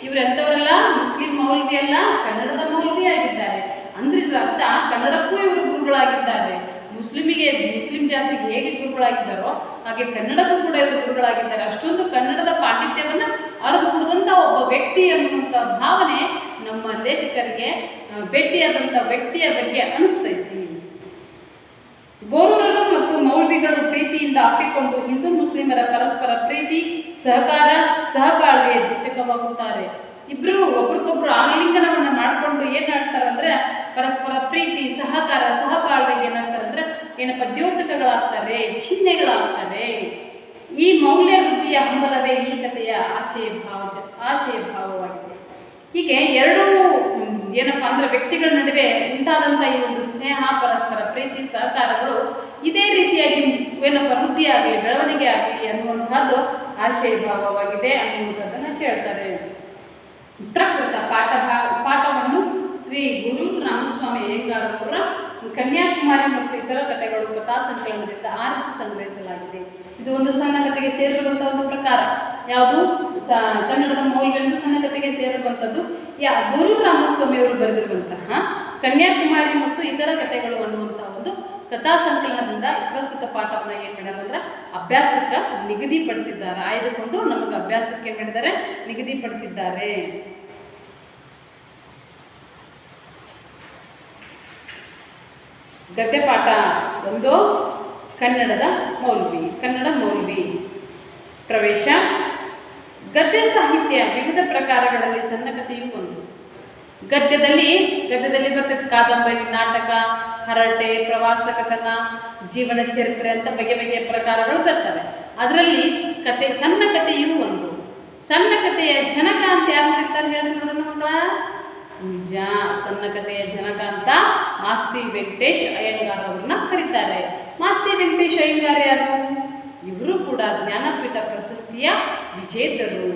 ಇವರು ಎಂಥವರಲ್ಲ, ಮುಸ್ಲಿಂ ಮೌಲ್ವಿ ಅಲ್ಲ, ಕನ್ನಡದ ಮೌಲ್ವಿ ಆಗಿದ್ದಾರೆ. ಅಂದ್ರೆ ಇದರ ಅರ್ಥ ಕನ್ನಡಕ್ಕೂ ಇವರು ಗುರುಗಳಾಗಿದ್ದಾರೆ. ಮುಸ್ಲಿಂ ಜಾತಿಗೆ ಹೇಗೆ ಗುರುಗಳಾಗಿದ್ದಾರೋ ಹಾಗೆ ಕನ್ನಡಕ್ಕೂ ಕೂಡ ಇವರು ಗುರುಗಳಾಗಿದ್ದಾರೆ. ಅಷ್ಟೊಂದು ಕನ್ನಡದ ಪಾಂಡಿತ್ಯವನ್ನು ಅರಿದು ಕುಡಿದಂಥ ಒಬ್ಬ ವ್ಯಕ್ತಿ ಅನ್ನುವಂಥ ಭಾವನೆ ನಮ್ಮ ಲೇಖಕರಿಗೆ ಭೇಟಿಯಾದಂಥ ವ್ಯಕ್ತಿಯ ಬಗ್ಗೆ ಅನಿಸ್ತೈತಿ. ಗೋರೂರರು ಮತ್ತು ಮೌಲ್ವಿಗಳು ಪ್ರೀತಿಯಿಂದ ಅಪ್ಪಿಕೊಂಡು ಹಿಂದೂ ಮುಸ್ಲಿಮರ ಪರಸ್ಪರ ಪ್ರೀತಿ, ಸಹಕಾರ, ಸಹಬಾಳ್ವೆ ದ್ಯುತಕವಾಗುತ್ತಾರೆ. ಇಬ್ಬರು ಒಬ್ರಿಗೊಬ್ರು ಆಲಿಂಗನವನ್ನು ಮಾಡಿಕೊಂಡು ಏನು ಹೇಳ್ತಾರೆ ಅಂದರೆ ಪರಸ್ಪರ ಪ್ರೀತಿ, ಸಹಕಾರ, ಸಹಬಾಳ್ವೆಗೆ ಏನಾಗ್ತಾರೆ ಅಂದರೆ ಏನಪ್ಪ ದ್ಯೋತಕಗಳಾಗ್ತಾರೆ, ಚಿಹ್ನೆಗಳಾಗ್ತಾರೆ. ಈ ಮೌಲ್ಯ ವೃದ್ಧಿಯ ಹಂಬಲವೇ ಈ ಕಥೆಯ ಆಶಯ ಭಾವವಾಗಿದೆ. ಹೀಗೆ ಎರಡೂ ಏನಪ್ಪ ಅಂದರೆ ವ್ಯಕ್ತಿಗಳ ನಡುವೆ ಉಂಟಾದಂಥ ಈ ಒಂದು ಸ್ನೇಹ, ಪರಸ್ಪರ ಪ್ರೀತಿ, ಸಹಕಾರಗಳು ಇದೇ ರೀತಿಯಾಗಿ ಏನಪ್ಪ ವೃದ್ಧಿ ಆಗಲಿ, ಬೆಳವಣಿಗೆ ಆಗಲಿ ಅನ್ನುವಂಥದ್ದು ಆಶಯ ಭಾವವಾಗಿದೆ ಅನ್ನುವಂಥದ್ದನ್ನು ಹೇಳ್ತಾರೆ. ಪ್ರಕೃತ ಪಾಠವನ್ನು ಶ್ರೀ ಗುರು ರಾಮಸ್ವಾಮಿ ಅಯ್ಯಂಗಾರ್ ಅವರ ಕನ್ಯಾಕುಮಾರಿ ಮತ್ತು ಇತರ ಕಥೆಗಳು ಕಥಾ ಸಂಕಲನದಿಂದ ಆರಿಸಿ ಸಂಗ್ರಹಿಸಲಾಗಿದೆ. ಇದು ಒಂದು ಸಣ್ಣ ಕಥೆಗೆ ಸೇರಿರುವಂಥ ಒಂದು ಪ್ರಕಾರ. ಯಾವುದು? ಕನ್ನಡದ ಮೌಲ್ಯವೆಂದು ಸಣ್ಣ ಕಥೆಗೆ ಸೇರಿರುವಂಥದ್ದು ಗುರು ರಾಮಸ್ವಾಮಿ ಅವರು ಬರೆದಿರುವಂತಹ ಕನ್ಯಾಕುಮಾರಿ ಮತ್ತು ಇತರ ಕಥೆಗಳು ಅನ್ನುವಂಥ ಒಂದು ಕಥಾ ಸಂಕಲನದಿಂದ ಪ್ರಸ್ತುತ ಪಾಠವನ್ನು ಏನು ಮಾಡಿದಾರೆ ಅಭ್ಯಾಸಕ್ಕೆ ನಿಗದಿಪಡಿಸಿದ್ದಾರೆ. ಆಯ್ದುಕೊಂಡು ನಮಗೆ ಅಭ್ಯಾಸಕ್ಕೆ ಏನು ಮಾಡಿದ್ದಾರೆ ನಿಗದಿಪಡಿಸಿದ್ದಾರೆ. ಗದ್ಯ ಪಾಠ ಒಂದು ಕನ್ನಡ ಮೌಲ್ವಿ ಪ್ರವೇಶ. ಗದ್ಯ ಸಾಹಿತ್ಯ ವಿವಿಧ ಪ್ರಕಾರಗಳಲ್ಲಿ ಸಣ್ಣ ಕಥೆಯೂ ಒಂದು. ಗದ್ಯದಲ್ಲಿ ಬರ್ತದೆ ಕಾದಂಬರಿ, ನಾಟಕ, ಹರಟೆ, ಪ್ರವಾಸ ಕಥನ, ಜೀವನ ಚರಿತ್ರೆ ಅಂತ ಬಗೆಯ ಪ್ರಕಾರಗಳು ಬರ್ತವೆ. ಅದರಲ್ಲಿ ಸಣ್ಣ ಕಥೆಯೂ ಒಂದು. ಸಣ್ಣ ಕಥೆಯ ಜನಕ ಅಂತ ಯಾರು ಕರೀತಾರೆ ಹೇಳಿ ನೋಡೋಣ. ನಿಜ, ಸಣ್ಣ ಕಥೆಯ ಜನಕ ಅಂತ ಮಾಸ್ತಿ ವೆಂಕಟೇಶ್ ಅಯ್ಯಂಗಾರ್ ಅವ್ರನ್ನ ಕರೀತಾರೆ. ಮಾಸ್ತಿ ವೆಂಕಟೇಶ್ ಅಯ್ಯಂಗಾರ್ ಯಾರು? ಇವರು ಕೂಡ ಜ್ಞಾನಪೀಠ ಪ್ರಶಸ್ತಿಯ ವಿಜೇತರು.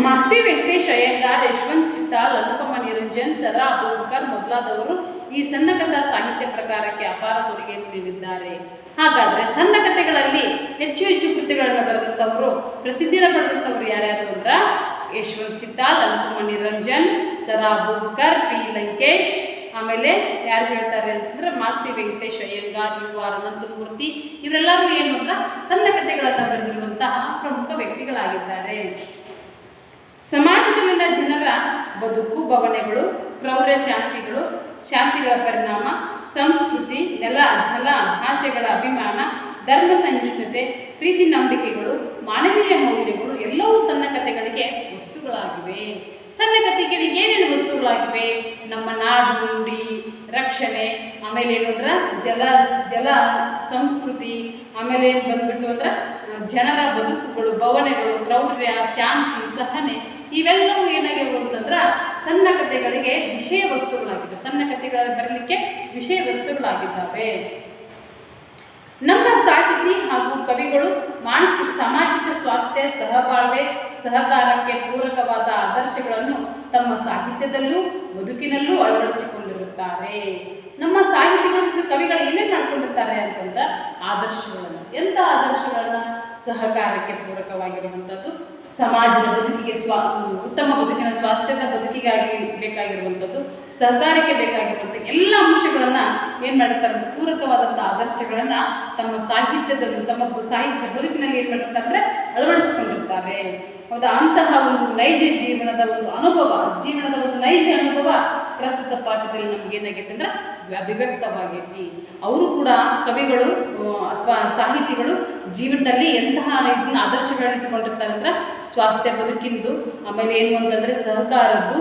ಮಾಸ್ತಿ ವೆಂಕಟೇಶ್ ಅಯ್ಯಂಗಾರ್, ಯಶವಂತ್ ಚಿತ್ತಾಲ್, ಅನುಪಮ ನಿರಂಜನ್, ಸರಾ ಅಬೂಬಕರ್ ಮೊದಲಾದವರು ಈ ಸಣ್ಣ ಕಥಾ ಸಾಹಿತ್ಯ ಪ್ರಕಾರಕ್ಕೆ ಅಪಾರ ಕೊಡುಗೆಯನ್ನು ನೀಡಿದ್ದಾರೆ. ಹಾಗಾದರೆ ಸಣ್ಣ ಕಥೆಗಳಲ್ಲಿ ಹೆಚ್ಚು ಹೆಚ್ಚು ಕೃತಿಗಳನ್ನು ಬರೆದಂಥವರು, ಪ್ರಸಿದ್ಧಿಯನ್ನು ಪಡೆದಂಥವರು ಯಾರ್ಯಾರು ಅಂದ್ರೆ ಯಶವಂತ್ ಚಿತ್ತಾಲ್, ಅನುಪಮ ನಿರಂಜನ್, ಸರಾ ಅಬೂಬಕರ್, ಪಿ ಲಂಕೇಶ್, ಆಮೇಲೆ ಯಾರು ಹೇಳ್ತಾರೆ ಅಂತಂದ್ರೆ ಮಾಸ್ತಿ ವೆಂಕಟೇಶ್ ಅಯ್ಯಂಗಾರ್, ಯು ಆರ್ ಅನಂತಮೂರ್ತಿ. ಇವರೆಲ್ಲರೂ ಏನು ಅಂದ್ರೆ ಸಣ್ಣ ಕಥೆಗಳನ್ನು ಬರೆದಿರುವಂತಹ ಪ್ರಮುಖ ವ್ಯಕ್ತಿಗಳಾಗಿದ್ದಾರೆ. ಸಮಾಜದಲ್ಲಿನ ಜನರ ಬದುಕು, ಭಾವನೆಗಳು, ಕ್ರೌರ್ಯ ಶಾಂತಿಗಳ ಪರಿಣಾಮ, ಸಂಸ್ಕೃತಿ, ನೆಲ, ಜಲ, ಭಾಷೆಗಳ ಅಭಿಮಾನ, ಧರ್ಮ ಸಹಿಷ್ಣುತೆ, ಪ್ರೀತಿ ನಂಬಿಕೆಗಳು, ಮಾನವೀಯ ಮೌಲ್ಯಗಳು ಎಲ್ಲವೂ ಸಣ್ಣ ಕಥೆಗಳಿಗೆ ವಸ್ತುಗಳಾಗಿವೆ. ಸಣ್ಣ ಕಥೆಗಳಿಗೆ ಏನೇನು ವಸ್ತುಗಳಾಗಿವೆ? ನಮ್ಮ ನಾಡು ನುಡಿ ರಕ್ಷಣೆ, ಆಮೇಲೆ ಏನು ಅಂದ್ರೆ ಜಲ ಸಂಸ್ಕೃತಿ, ಆಮೇಲೆ ಏನು ಬಂದ್ಬಿಟ್ಟು ಅಂದ್ರೆ ಜನರ ಬದುಕುಗಳು, ಭಾವನೆಗಳು, ಕ್ರೌರ್ಯ, ಶಾಂತಿ, ಸಹನೆ, ಇವೆಲ್ಲವೂ ಏನಾಗಿವೆ ಅಂತಂದ್ರೆ ಸಣ್ಣ ಕಥೆಗಳಿಗೆ ವಿಷಯ ವಸ್ತುಗಳಾಗಿವೆ. ಸಣ್ಣ ಕಥೆಗಳಲ್ಲಿ ಬರಲಿಕ್ಕೆ ವಿಷಯ ವಸ್ತುಗಳಾಗಿದ್ದಾವೆ. ನಮ್ಮ ಸಾಹಿತಿ ಹಾಗೂ ಕವಿಗಳು ಸಾಮಾಜಿಕ ಸ್ವಾಸ್ಥ್ಯ, ಸಹಬಾಳ್ವೆ, ಸಹಕಾರಕ್ಕೆ ಪೂರಕವಾದ ಆದರ್ಶಗಳನ್ನು ತಮ್ಮ ಸಾಹಿತ್ಯದಲ್ಲೂ ಬದುಕಿನಲ್ಲೂ ಅಳವಡಿಸಿಕೊಂಡಿರುತ್ತಾರೆ. ನಮ್ಮ ಸಾಹಿತಿಗಳು ಮತ್ತು ಕವಿಗಳು ಏನೇನು ಮಾಡ್ಕೊಂಡಿರ್ತಾರೆ ಅಂತಂದ್ರೆ ಆದರ್ಶಗಳನ್ನು. ಎಂಥ ಆದರ್ಶಗಳನ್ನ? ಸಹಕಾರಕ್ಕೆ ಪೂರಕವಾಗಿರುವಂಥದ್ದು, ಸಮಾಜದ ಬದುಕಿಗೆ ಉತ್ತಮ ಬದುಕಿನ ಸ್ವಾಸ್ಥ್ಯದ ಬದುಕಿಗಾಗಿ ಬೇಕಾಗಿರುವಂಥದ್ದು, ಸಹಕಾರಕ್ಕೆ ಬೇಕಾಗಿರುವಂಥ ಎಲ್ಲ ಅಂಶಗಳನ್ನು ಏನು ಮಾಡಿರ್ತಾರೆ ಅಂದರೆ ಪೂರಕವಾದಂಥ ಆದರ್ಶಗಳನ್ನು ತಮ್ಮ ಸಾಹಿತ್ಯದಲ್ಲೂ ತಮ್ಮ ಸಾಹಿತ್ಯ ಬದುಕಿನಲ್ಲಿ ಏನು ಮಾಡಿರ್ತಾರೆ ಅಂದರೆ ಅಳವಡಿಸಿಕೊಂಡಿರ್ತಾರೆ. ಹೌದಾ? ಅಂತಹ ಒಂದು ನೈಜ ಜೀವನದ ಒಂದು ನೈಜ ಅನುಭವ ಪ್ರಸ್ತುತ ಪಾಠದಲ್ಲಿ ನಮಗೇನಾಗೈತೆ ಅಂದ್ರೆ ಅಭಿವ್ಯಕ್ತವಾಗೈತಿ. ಅವರು ಕೂಡ ಕವಿಗಳು ಅಥವಾ ಸಾಹಿತಿಗಳು ಜೀವನದಲ್ಲಿ ಎಂತಹ ಇದನ್ನ ಆದರ್ಶಗಳನ್ನ ಇಟ್ಕೊಂಡಿರ್ತಾರೆ ಅಂದ್ರೆ ಸ್ವಾಸ್ಥ್ಯ ಬದುಕಿಂದು, ಆಮೇಲೆ ಏನು ಅಂತಂದರೆ ಸಹಕಾರದ್ದು,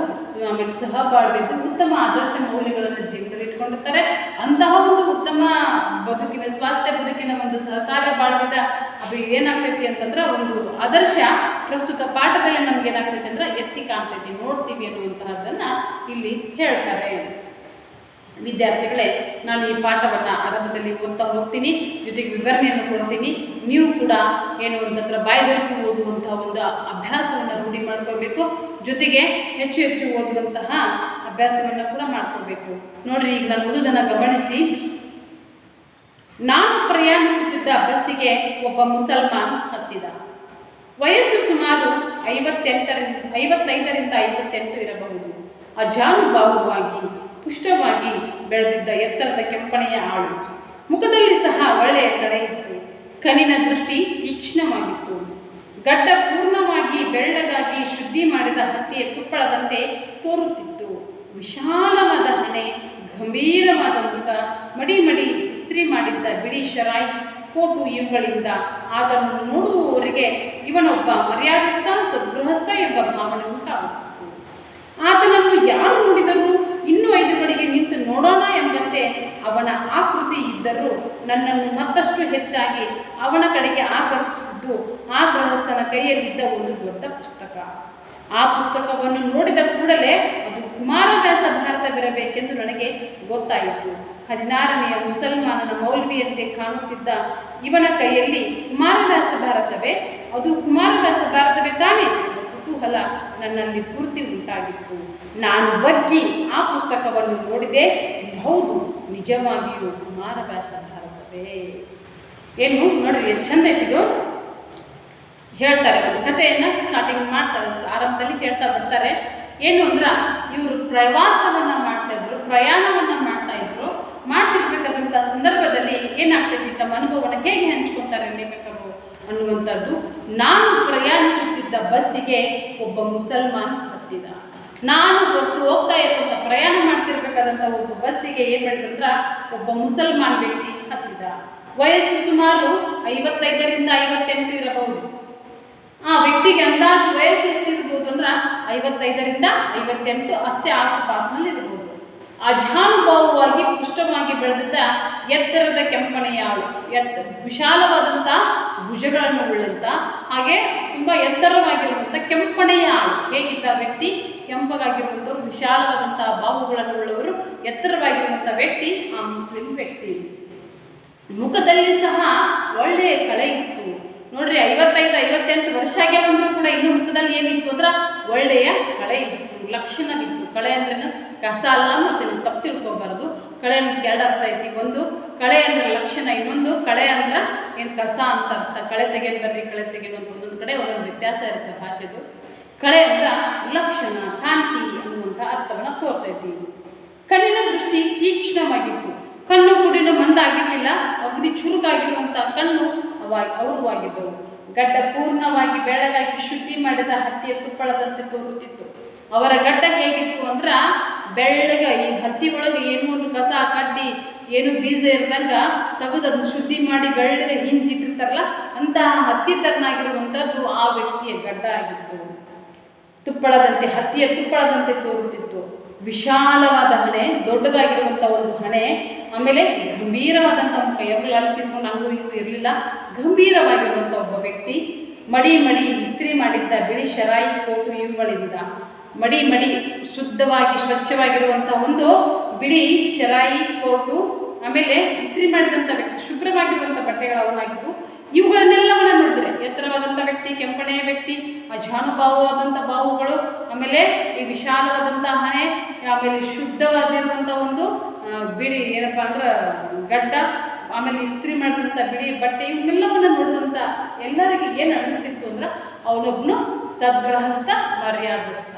ಆಮೇಲೆ ಸಹಬಾಳ್ವೆದ್ದು ಉತ್ತಮ ಆದರ್ಶ ಮೌಲ್ಯಗಳನ್ನು ಜೀವನದಲ್ಲಿ ಇಟ್ಕೊಂಡಿರ್ತಾರೆ. ಅಂತಹ ಒಂದು ಉತ್ತಮ ಬದುಕಿನ ಸ್ವಾಸ್ಥ್ಯ ಬದುಕಿನ ಒಂದು ಸಹಕಾರ ಬಾಳ್ವೆದ ಅದು ಏನಾಗ್ತೈತಿ ಅಂತಂದ್ರೆ ಒಂದು ಆದರ್ಶ ಪ್ರಸ್ತುತ ಪಾಠದಲ್ಲಿ ನಮ್ಗೆ ಏನಾಗ್ತೈತಿ ಅಂದ್ರೆ ಎತ್ತಿ ಕಾಣ್ತೈತಿ, ನೋಡ್ತೀವಿ ಅನ್ನುವಂತಹದ್ದನ್ನು ಇಲ್ಲಿ ಹೇಳ್ತಾರೆ. ವಿದ್ಯಾರ್ಥಿಗಳೇ, ನಾನು ಈ ಪಾಠವನ್ನು ಆರಂಭದಲ್ಲಿ ಓದ್ತಾ ಹೋಗ್ತೀನಿ, ಜೊತೆಗೆ ವಿವರಣೆಯನ್ನು ಕೊಡ್ತೀನಿ. ನೀವು ಕೂಡ ಏನು ಅಂತಂದ್ರೆ ಬಾಯ್ದೊರಕಿ ಓದುವಂತಹ ಒಂದು ಅಭ್ಯಾಸವನ್ನು ರೂಢಿ ಮಾಡ್ಕೋಬೇಕು. ಜೊತೆಗೆ ಹೆಚ್ಚು ಹೆಚ್ಚು ಓದುವಂತಹ ಅಭ್ಯಾಸವನ್ನು ಕೂಡ ಮಾಡ್ಕೋಬೇಕು. ನೋಡ್ರಿ, ಈಗ ನಾನು ಓದೋದನ್ನು ಗಮನಿಸಿ. ನಾನು ಪ್ರಯಾಣಿಸುತ್ತಿದ್ದ ಬಸ್ಸಿಗೆ ಒಬ್ಬ ಮುಸಲ್ಮಾನ್ ಹತ್ತಿದ. ವಯಸ್ಸು ಸುಮಾರು 55ರಿಂದ 58 ಇರಬಹುದು. ಅಜಾನುಬಾಹುವಾಗಿ ಪುಷ್ಟವಾಗಿ ಬೆಳೆದಿದ್ದ ಎತ್ತರದ ಕೆಂಪನೆಯ ಆಳು. ಮುಖದಲ್ಲಿ ಸಹ ಒಳ್ಳೆಯ ಕಳೆ ಇತ್ತು. ಕಣ್ಣಿನ ದೃಷ್ಟಿ ತೀಕ್ಷ್ಣವಾಗಿತ್ತು. ಗಡ್ಡ ಪೂರ್ಣವಾಗಿ ಬೆಳ್ಳಗಾಗಿ ಶುದ್ಧಿ ಮಾಡಿದ ಹತ್ತಿಯ ತುಪ್ಪಳದಂತೆ ತೋರುತ್ತಿತ್ತು. ವಿಶಾಲವಾದ ಹಣೆ, ಗಂಭೀರವಾದ ಮುಖ, ಮಡಿ ಇಸ್ತ್ರಿ ಮಾಡಿದ್ದ ಬಿಳಿ ಶರಾಯಿ ಕೋಟು ಇವುಗಳಿಂದ ಆತನನ್ನು ನೋಡುವವರಿಗೆ ಇವನೊಬ್ಬ ಮರ್ಯಾದಸ್ಥ ಸದ್ಗೃಹಸ್ಥ ಎಂಬ ಭಾವನೆ ಉಂಟಾಗುತ್ತಿತ್ತು. ಆತನನ್ನು ಯಾರು ನೋಡಿದರೂ ಇನ್ನೂ 5 ಗಳಿಗೆ ನಿಂತು ನೋಡೋಣ ಎಂಬಂತೆ ಅವನ ಆಕೃತಿ ಇದ್ದರೂ ನನ್ನನ್ನು ಮತ್ತಷ್ಟು ಹೆಚ್ಚಾಗಿ ಅವನ ಕಡೆಗೆ ಆಕರ್ಷಿಸಿದ್ದು ಆ ಗೃಹಸ್ಥನ ಕೈಯಲ್ಲಿದ್ದ ಒಂದು ದೊಡ್ಡ ಪುಸ್ತಕ. ಆ ಪುಸ್ತಕವನ್ನು ನೋಡಿದ ಕೂಡಲೇ ಅದು ಕುಮಾರವ್ಯಾಸ ಭಾರತವಿರಬೇಕೆಂದು ನನಗೆ ಗೊತ್ತಾಯಿತು. 16ನೆಯ ಮುಸಲ್ಮಾನನ ಮೌಲ್ವಿಯಂತೆ ಕಾಣುತ್ತಿದ್ದ ಇವನ ಕೈಯಲ್ಲಿ ಕುಮಾರವ್ಯಾಸ ಭಾರತವೇ? ಅದು ಕುಮಾರವ್ಯಾಸ ಭಾರತವೇ ತಾನೇ? ಕುತೂಹಲ ನನ್ನಲ್ಲಿ ಪೂರ್ತಿ ಉಂಟಾಗಿತ್ತು. ನಾನು ಬಗ್ಗಿ ಆ ಪುಸ್ತಕವನ್ನು ನೋಡಿದೆ. ಹೌದು, ನಿಜವಾಗಿಯೂ ಕುಮಾರವ್ಯಾಸ ಭಾರತವೇ. ಏನು ನೋಡ್ರಿ, ಎಷ್ಟು ಚಂದ ಐತಿದು. ಹೇಳ್ತಾರೆ ಒಂದು ಕಥೆಯನ್ನು ಸ್ಟಾರ್ಟಿಂಗ್ ಆರಂಭದಲ್ಲಿ ಹೇಳ್ತಾ ಬರ್ತಾರೆ. ಏನು ಅಂದ್ರೆ ಇವರು ಪ್ರವಾಸವನ್ನು ಮಾಡ್ತಾಯಿದ್ರು, ಪ್ರಯಾಣವನ್ನು ಮಾಡ್ತಾಯಿದ್ರು. ಮಾಡ್ತಿರ್ಬೇಕಾದಂಥ ಸಂದರ್ಭದಲ್ಲಿ ಏನಾಗ್ತೈತಿ, ತಮ್ಮ ಅನುಭವವನ್ನು ಹೇಗೆ ಹಂಚ್ಕೊತಾರೆ ಲೇಖಕರು ಅನ್ನುವಂಥದ್ದು. ನಾನು ಪ್ರಯಾಣಿಸುತ್ತಿದ್ದ ಬಸ್ಸಿಗೆ ಒಬ್ಬ ಮುಸಲ್ಮಾನ್ ಹತ್ತಿದ. ನಾನು ಹೋಗ್ತಾ ಇರುವಂಥ ಪ್ರಯಾಣ ಮಾಡ್ತಿರ್ಬೇಕಾದಂಥ ಒಬ್ಬ ಬಸ್ಸಿಗೆ ಏನು ಮಾಡಿದಂದ್ರೆ ಒಬ್ಬ ಮುಸಲ್ಮಾನ್ ವ್ಯಕ್ತಿ ಹತ್ತಿದ. ವಯಸ್ಸು ಸುಮಾರು 55ರಿಂದ 58 ಇರಬಹುದು. ಆ ವ್ಯಕ್ತಿಗೆ ಅಂದಾಜು ವಯಸ್ಸು ಎಷ್ಟಿರ್ಬೋದು ಅಂದ್ರೆ 55ರಿಂದ 58 ಅಷ್ಟೇ ಆಸುಪಾಸಿನಲ್ಲಿ ಇರ್ಬೋದು. ಅಜಾನುಭಾವವಾಗಿ ಪುಷ್ಟವಾಗಿ ಬೆಳೆದಿದ್ದ ಎತ್ತರದ ಕೆಂಪನೆಯಾಳು, ವಿಶಾಲವಾದಂಥ ಭುಜಗಳನ್ನು ಉಳ್ಳಂಥ ಹಾಗೆ ತುಂಬ ಎತ್ತರವಾಗಿರುವಂಥ ಕೆಂಪನೆಯ ಆಳು. ಹೇಗಿದ್ದ ವ್ಯಕ್ತಿ? ಕೆಂಪಗಾಗಿರುವಂಥವ್ರು, ವಿಶಾಲವಾದಂಥ ಬಾಹುಗಳನ್ನು ಉಳ್ಳವರು, ಎತ್ತರವಾಗಿರುವಂಥ ವ್ಯಕ್ತಿ ಆ ಮುಸ್ಲಿಂ ವ್ಯಕ್ತಿ. ಮುಖದಲ್ಲಿ ಸಹ ಒಳ್ಳೆಯ ಕಳೆ ಇತ್ತು. ನೋಡ್ರಿ, 55-58 ವರ್ಷ ಆಗ್ಯಾವಂದ್ರೂ ಕೂಡ ಇನ್ನು ಮುಖದಲ್ಲಿ ಏನಿತ್ತು ಅಂದ್ರೆ ಒಳ್ಳೆಯ ಕಳೆ ಇತ್ತು, ಲಕ್ಷಣವಿತ್ತು. ಕಳೆ ಅಂದ್ರೇನು? ಕಸ ಅಲ್ಲ, ಮತ್ತು ನೀವು ತಪ್ಪು ತಿಳ್ಕೊಬಾರ್ದು. ಕಳೆ ಅಂದ್ರೆ ಎರಡು ಅರ್ಥ ಐತಿ. ಒಂದು ಕಳೆ ಅಂದ್ರೆ ಲಕ್ಷಣ, ಇನ್ನೊಂದು ಕಳೆ ಅಂದ್ರೆ ಏನು ಕಸ ಅಂತ ಅರ್ಥ. ಕಳೆ ತೆಗೆನ್ ಬರ್ರಿ, ಕಳೆ ತೆಗೆನು ಅಂತ ಒಂದೊಂದು ಕಡೆ ಒಂದೊಂದು ವ್ಯತ್ಯಾಸ ಇರುತ್ತೆ ಭಾಷೆದು. ಕಳೆ ಅಂದ್ರೆ ಲಕ್ಷಣ, ಕಾಂತಿ ಅನ್ನುವಂಥ ಅರ್ಥವನ್ನು ತೋರ್ತೈತಿ. ಕಣ್ಣಿನ ದೃಷ್ಟಿ ತೀಕ್ಷ್ಣವಾಗಿತ್ತು. ಕಣ್ಣು ಕುಡಿನ ಮಂದಾಗಿರಲಿಲ್ಲ, ಅಗದಿ ಚುರುಕಾಗಿರುವಂಥ ಕಣ್ಣು ಅವರುವಾಗಿದ್ದವು. ಗಡ್ಡ ಪೂರ್ಣವಾಗಿ ಬೆಳಗಾಗಿ ಶುದ್ಧಿ ಮಾಡಿದ ಹತ್ತಿಯ ತುಪ್ಪಳದಂತೆ ತೋರುತ್ತಿತ್ತು. ಅವರ ಗಡ್ಡ ಹೇಗಿತ್ತು ಅಂದ್ರೆ ಬೆಳ್ಳಗ, ಈ ಹತ್ತಿ ಒಳಗೆ ಏನೋ ಒಂದು ಕಸ ಕಡ್ಡಿ ಏನು ಬೀಜ ಇರ್ದಂಗ ತೆಗೆದನ್ನು ಶುದ್ಧಿ ಮಾಡಿ ಬೆಳ್ಳಗ ಹಿಂಜಿಟ್ಟಿರ್ತಾರಲ್ಲ, ಅಂತಹ ಹತ್ತಿ ತರನಾಗಿರುವಂಥದ್ದು ಆ ವ್ಯಕ್ತಿಯ ಗಡ್ಡ ಆಗಿತ್ತು. ತುಪ್ಪಳದಂತೆ, ಹತ್ತಿಯ ತುಪ್ಪಳದಂತೆ ತೋರುತ್ತಿತ್ತು. ವಿಶಾಲವಾದ ಹಣೆ, ದೊಡ್ಡದಾಗಿರುವಂಥ ಒಂದು ಹಣೆ, ಆಮೇಲೆ ಗಂಭೀರವಾದಂಥ ಮುಖ, ಯಾವಾಗಲೂ ಅಲ್ಲಿ ತೀಸ್ಕೊಂಡು ಹಂಗೂ ಹಿಂಗೂ ಇರಲಿಲ್ಲ, ಗಂಭೀರವಾಗಿರುವಂಥ ಒಬ್ಬ ವ್ಯಕ್ತಿ. ಮಡಿ ಇಸ್ತ್ರಿ ಮಾಡಿದ್ದ ಬಿಳಿ ಶರಾಯಿ ಕೋಟು ಇವುಗಳಿಂದ, ಮಡಿ ಶುದ್ಧವಾಗಿ ಸ್ವಚ್ಛವಾಗಿರುವಂಥ ಒಂದು ಬಿಳಿ ಶರಾಯಿ ಕೋಟು, ಆಮೇಲೆ ಇಸ್ತ್ರಿ ಮಾಡಿದಂಥ ವ್ಯಕ್ತಿ, ಶುಭ್ರವಾಗಿರುವಂಥ ಬಟ್ಟೆಗಳು ಅವನಾಗಿದ್ದು. ಇವುಗಳನ್ನೆಲ್ಲವನ್ನ ನೋಡಿದ್ರೆ ಎತ್ತರವಾದಂಥ ವ್ಯಕ್ತಿ, ಕೆಂಪನೆಯ ವ್ಯಕ್ತಿ, ಅಜಾನುಭಾವವಾದಂಥ ಬಾಹುಗಳು, ಆಮೇಲೆ ಈ ವಿಶಾಲವಾದಂಥ ಹಣೆ, ಆಮೇಲೆ ಶುದ್ಧವಾಗಿರುವಂಥ ಒಂದು ಬಿಳಿ ಏನಪ್ಪ ಅಂದ್ರೆ ಗಡ್ಡ, ಆಮೇಲೆ ಇಸ್ತ್ರಿ ಮಾಡಿದಂಥ ಬಿಳಿ ಬಟ್ಟೆ, ಇವನ್ನೆಲ್ಲವನ್ನ ನೋಡಿದಂಥ ಎಲ್ಲರಿಗೆ ಏನು ಅನಿಸ್ತಿತ್ತು ಅಂದ್ರೆ ಅವನೊಬ್ಬನು ಸದ್ಗೃಹಸ್ಥ, ಮರ್ಯಾದಸ್ಥ.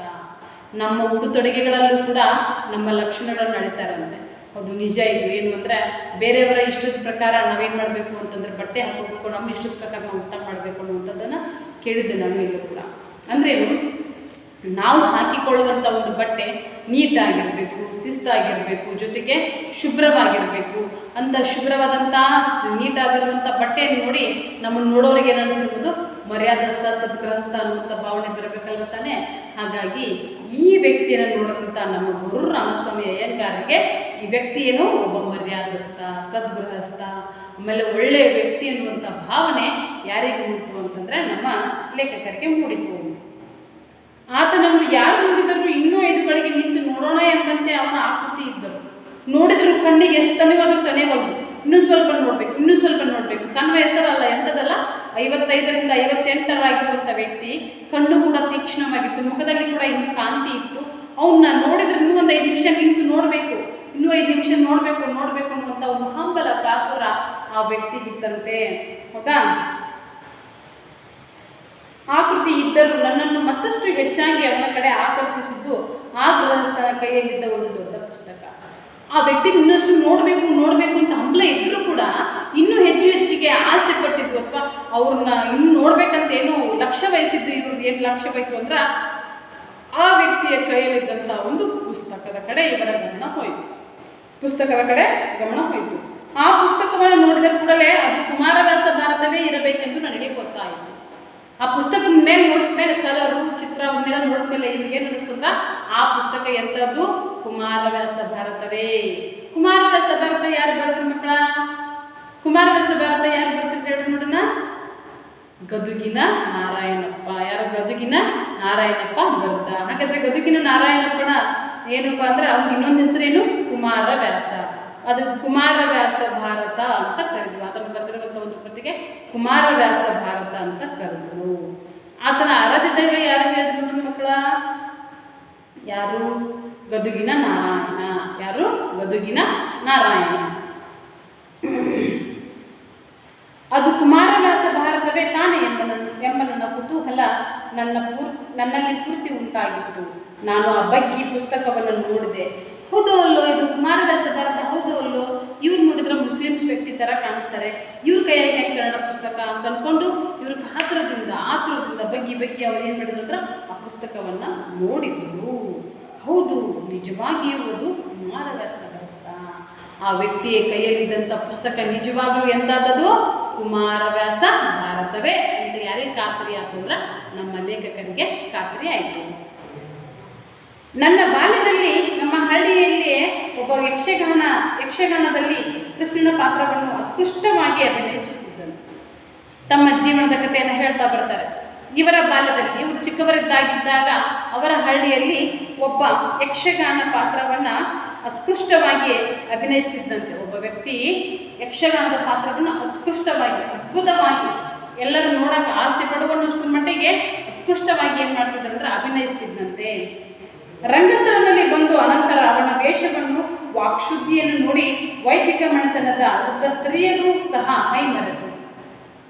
ನಮ್ಮ ಉಡುತೊಡುಗೆಗಳಲ್ಲೂ ಕೂಡ ನಮ್ಮ ಲಕ್ಷಣಗಳನ್ನು ನಡೀತಾರಂತೆ. ಅದು ನಿಜ. ಇದು ಏನು ಅಂದರೆ ಬೇರೆಯವರ ಇಷ್ಟದ ಪ್ರಕಾರ ನಾವೇನು ಮಾಡಬೇಕು ಅಂತಂದರೆ ಬಟ್ಟೆ ಹಾಕೋಬೇಕು, ನಮ್ಮ ಇಷ್ಟದ ಪ್ರಕಾರ ನಾವು ಊಟ ಮಾಡಬೇಕು ಅನ್ನುವಂಥದ್ದನ್ನು ಕೇಳಿದ್ದೆ ನಾನು ಇಲ್ಲೂ ಕೂಡ. ಅಂದ್ರೇನು, ನಾವು ಹಾಕಿಕೊಳ್ಳುವಂಥ ಒಂದು ಬಟ್ಟೆ ನೀಟಾಗಿರಬೇಕು, ಶಿಸ್ತಾಗಿರಬೇಕು, ಜೊತೆಗೆ ಶುಭ್ರವಾಗಿರಬೇಕು. ಅಂಥ ಶುಭ್ರವಾದಂಥ ನೀಟಾಗಿರುವಂಥ ಬಟ್ಟೆಯನ್ನು ನೋಡಿ ನಮ್ಮನ್ನು ನೋಡೋರಿಗೆ ಏನು ಅನಿಸಿರ್ಬೋದು, ಮರ್ಯಾದಸ್ಥ, ಸದ್ಗೃಹಸ್ಥ ಅನ್ನುವಂಥ ಭಾವನೆ ಬರಬೇಕಲ್ವ ತಾನೆ. ಹಾಗಾಗಿ ಈ ವ್ಯಕ್ತಿಯನ್ನು ನೋಡಿದಂಥ ನಮ್ಮ ಗುರು ರಾಮಸ್ವಾಮಿ ಅಯ್ಯಂಗಾರಿಗೆ ಈ ವ್ಯಕ್ತಿಯೇನು ಒಬ್ಬ ಮರ್ಯಾದಸ್ಥ, ಸದ್ಗೃಹಸ್ಥ, ಆಮೇಲೆ ಒಳ್ಳೆಯ ವ್ಯಕ್ತಿ ಅನ್ನುವಂಥ ಭಾವನೆ ಯಾರಿಗೆ ಮೂಡಿತು ಅಂತಂದರೆ ನಮ್ಮ ಲೇಖಕರಿಗೆ ಮೂಡಿತು. ಆತನನ್ನು ಯಾರು ನೋಡಿದರೂ ಇನ್ನೂ 5 ಗಳಿಗೆ ನಿಂತು ನೋಡೋಣ ಎಂಬಂತೆ ಅವನ ಆಕೃತಿ ಇದ್ದರು. ನೋಡಿದ್ರು ಕಣ್ಣಿಗೆ ಎಷ್ಟು ತನೆವಾದರೂ ತನೆವಲ್ದು, ಇನ್ನೂ ಸ್ವಲ್ಪ ನೋಡಬೇಕು. ಸಣ್ಣ ವಯಸ್ಸರಲ್ಲ, ಎಂಥದಲ್ಲ, 55ರಿಂದ 58 ವ್ಯಕ್ತಿ. ಕಣ್ಣು ಕೂಡ ತೀಕ್ಷ್ಣವಾಗಿತ್ತು, ಮುಖದಲ್ಲಿ ಕೂಡ ಇನ್ನು ಕಾಂತಿ ಇತ್ತು. ಅವನ್ನ ನೋಡಿದ್ರೆ ಇನ್ನೂ ಒಂದು 5 ನಿಮಿಷ ನಿಂತು ನೋಡಬೇಕು, ಇನ್ನೂ 5 ನಿಮಿಷ ನೋಡಬೇಕು ಅನ್ನುವಂಥ ಒಂದು ಹಂಬಲ, ಕಾತುರ ಆ ವ್ಯಕ್ತಿಗಿತ್ತಂತೆ. ಹೌದಾ? ಆಕೃತಿ ಇದ್ದರೂ ನನ್ನನ್ನು ಮತ್ತಷ್ಟು ಹೆಚ್ಚಾಗಿ ಅವನ ಕಡೆ ಆಕರ್ಷಿಸಿದ್ದು ಆ ಗೃಹಸ್ಥನ ಕೈಯಲ್ಲಿದ್ದ ಒಂದು ದೊಡ್ಡ ಪುಸ್ತಕ. ಆ ವ್ಯಕ್ತಿಗೆ ಇನ್ನಷ್ಟು ನೋಡಬೇಕು ಅಂತ ಹಂಬಲ ಇದ್ದರೂ ಕೂಡ ಇನ್ನೂ ಹೆಚ್ಚಿಗೆ ಆಸೆ ಪಟ್ಟಿದ್ದು, ಅಥವಾ ಅವ್ರನ್ನ ಇನ್ನು ನೋಡ್ಬೇಕಂತ ಏನೋ ಲಕ್ಷ್ಯ ವಹಿಸಿದ್ದು. ಇವ್ರದ್ದು ಏನು ಲಕ್ಷ್ಯ ಬೇಕು ಅಂದ್ರೆ ಆ ವ್ಯಕ್ತಿಯ ಕೈಯಲ್ಲಿದ್ದಂಥ ಒಂದು ಪುಸ್ತಕದ ಕಡೆ ಇವರ ಗಮನ ಹೋಯಿತು. ಆ ಪುಸ್ತಕವನ್ನು ನೋಡಿದ ಕೂಡಲೇ ಅದು ಕುಮಾರವ್ಯಾಸ ಭಾರತವೇ ಇರಬೇಕೆಂದು ನನಗೆ ಗೊತ್ತಾಯಿತು. ಆ ಪುಸ್ತಕದ ಮೇಲೆ ನೋಡಿದ ಮೇಲೆ ಕಲರು, ಚಿತ್ರ ಅವನ್ನೆಲ್ಲ ನೋಡಿದ ಮೇಲೆ ಇವ್ರಿಗೇನು ಅನಿಸ್ತಂದ್ರೆ ಆ ಪುಸ್ತಕ ಎಂಥದ್ದು? ಕುಮಾರವ್ಯಾಸ ಭಾರತವೇ. ಕುಮಾರವ್ಯಾಸ ಭಾರತ ಯಾರು ಬರೆದ್ರು ಮಕ್ಕಳ? ಕುಮಾರವ್ಯಾಸ ಭಾರತ ಯಾರು ಬರೆದ್ರು ಹೇಳಿ ನೋಡೋಣ. ಗದುಗಿನ ನಾರಾಯಣಪ್ಪ. ಯಾರು? ಗದುಗಿನ ನಾರಾಯಣಪ್ಪ ಬರೆದ. ಹಾಗಾದ್ರೆ ಗದುಗಿನ ನಾರಾಯಣಪ್ಪನ ಏನಪ್ಪ ಅಂದ್ರೆ ಅವ್ನಿಗೆ ಇನ್ನೊಂದು ಹೆಸರೇನು? ಕುಮಾರವ್ಯಾಸ. ಅದು ಕುಮಾರವ್ಯಾಸ ಭಾರತ ಅಂತ ಕರೆದ್ರು. ಆತನು ಬರೆದಿರುವಂಥ ಒಂದು ಕೃತಿಗೆ ಕುಮಾರವ್ಯಾಸ ಭಾರತ ಅಂತ ಕರೆದ್ರು. ಆತನ ಆರಾಧಿದೈವ ಯಾರು ಹೇಳಿದ್ರು ಮಕ್ಕಳ? ಯಾರು? ಗದುಗಿನ ನಾರಾಯಣ. ಯಾರು? ಗದುಗಿನ ನಾರಾಯಣ. ಅದು ಕುಮಾರವ್ಯಾಸ ಭಾರತವೇ ತಾನೇ ಎಂಬ ನನ್ನ ಕುತೂಹಲ ನನ್ನಲ್ಲಿ ಪೂರ್ತಿ ಉಂಟಾಗಿತ್ತು. ನಾನು ಆ ಬಗ್ಗೆ ಪುಸ್ತಕವನ್ನು ನೋಡಿದೆ. ಹೌದು ಅಲ್ಲೋ, ಇದು ಕುಮಾರವ್ಯಾಸ ಭಾರತ ಹೌದು ಅಲ್ಲೋ, ಇವ್ರು ನೋಡಿದ್ರೆ ಮುಸ್ಲಿಮ್ಸ್ ವ್ಯಕ್ತಿ ಥರ ಕಾಣಿಸ್ತಾರೆ, ಇವ್ರ ಕೈಯಾಗಿ ಹೆಂಗೆ ಕನ್ನಡ ಪುಸ್ತಕ ಅಂತ ಅಂದ್ಕೊಂಡು ಇವ್ರ ಆತುರದಿಂದ ಬಗ್ಗಿ ಅವ್ರು ಏನು ಮಾಡಿದ್ರು ಅಂದ್ರೆ ಆ ಪುಸ್ತಕವನ್ನು ನೋಡಿದ್ರು. ಹೌದು, ನಿಜವಾಗಿಯೂ ಅದು ಕುಮಾರವ್ಯಾಸ ಭಾರತ. ಆ ವ್ಯಕ್ತಿಯ ಕೈಯಲ್ಲಿದ್ದಂಥ ಪುಸ್ತಕ ನಿಜವಾಗ್ಲೂ ಎಂದಾದದು? ಕುಮಾರವ್ಯಾಸ ಭಾರತವೇ ಅಂತ ಯಾರಿಗೆ ಖಾತ್ರಿ ಆಯ್ತು ಅಂದ್ರೆ ನಮ್ಮ ಲೇಖಕರಿಗೆ ಖಾತ್ರಿ ಆಯಿತು. ನನ್ನ ಬಾಲ್ಯದಲ್ಲಿ ನಮ್ಮ ಹಳ್ಳಿಯಲ್ಲಿಯೇ ಒಬ್ಬ ಯಕ್ಷಗಾನದಲ್ಲಿ ಕೃಷ್ಣನ ಪಾತ್ರವನ್ನು ಉತ್ಕೃಷ್ಟವಾಗಿ ಅಭಿನಯಿಸುತ್ತಿದ್ದನು. ತಮ್ಮ ಜೀವನದ ಕಥೆಯನ್ನು ಹೇಳ್ತಾ ಬರ್ತಾರೆ. ಇವರ ಬಾಲ್ಯದಲ್ಲಿ ಇವರು ಚಿಕ್ಕವರಿದ್ದಾಗಿದ್ದಾಗ ಅವರ ಹಳ್ಳಿಯಲ್ಲಿ ಒಬ್ಬ ಯಕ್ಷಗಾನ ಪಾತ್ರವನ್ನು ಉತ್ಕೃಷ್ಟವಾಗಿ ಅಭಿನಯಿಸುತ್ತಿದ್ದಂತೆ. ಒಬ್ಬ ವ್ಯಕ್ತಿ ಯಕ್ಷಗಾನದ ಪಾತ್ರವನ್ನು ಉತ್ಕೃಷ್ಟವಾಗಿ, ಅದ್ಭುತವಾಗಿ, ಎಲ್ಲರೂ ನೋಡೋಕೆ ಆಸೆ ಪಡುವಷ್ಟರ ಮಟ್ಟಿಗೆ ಉತ್ಕೃಷ್ಟವಾಗಿ ಏನು ಮಾಡ್ತಿದ್ರು ಅಂದರೆ ಅಭಿನಯಿಸ್ತಿದ್ದಂತೆ. ರಂಗಸ್ಥಳದಲ್ಲಿ ಬಂದು ಅನಂತರ ಅವನ ವೇಷವನ್ನು, ವಾಕ್ಶುದ್ಧಿಯನ್ನು ನೋಡಿ ವೈದಿಕ ಮನೆತನದ ವೃದ್ಧ ಸ್ತ್ರೀಯರು ಸಹ ಮೈ ಮರೆತು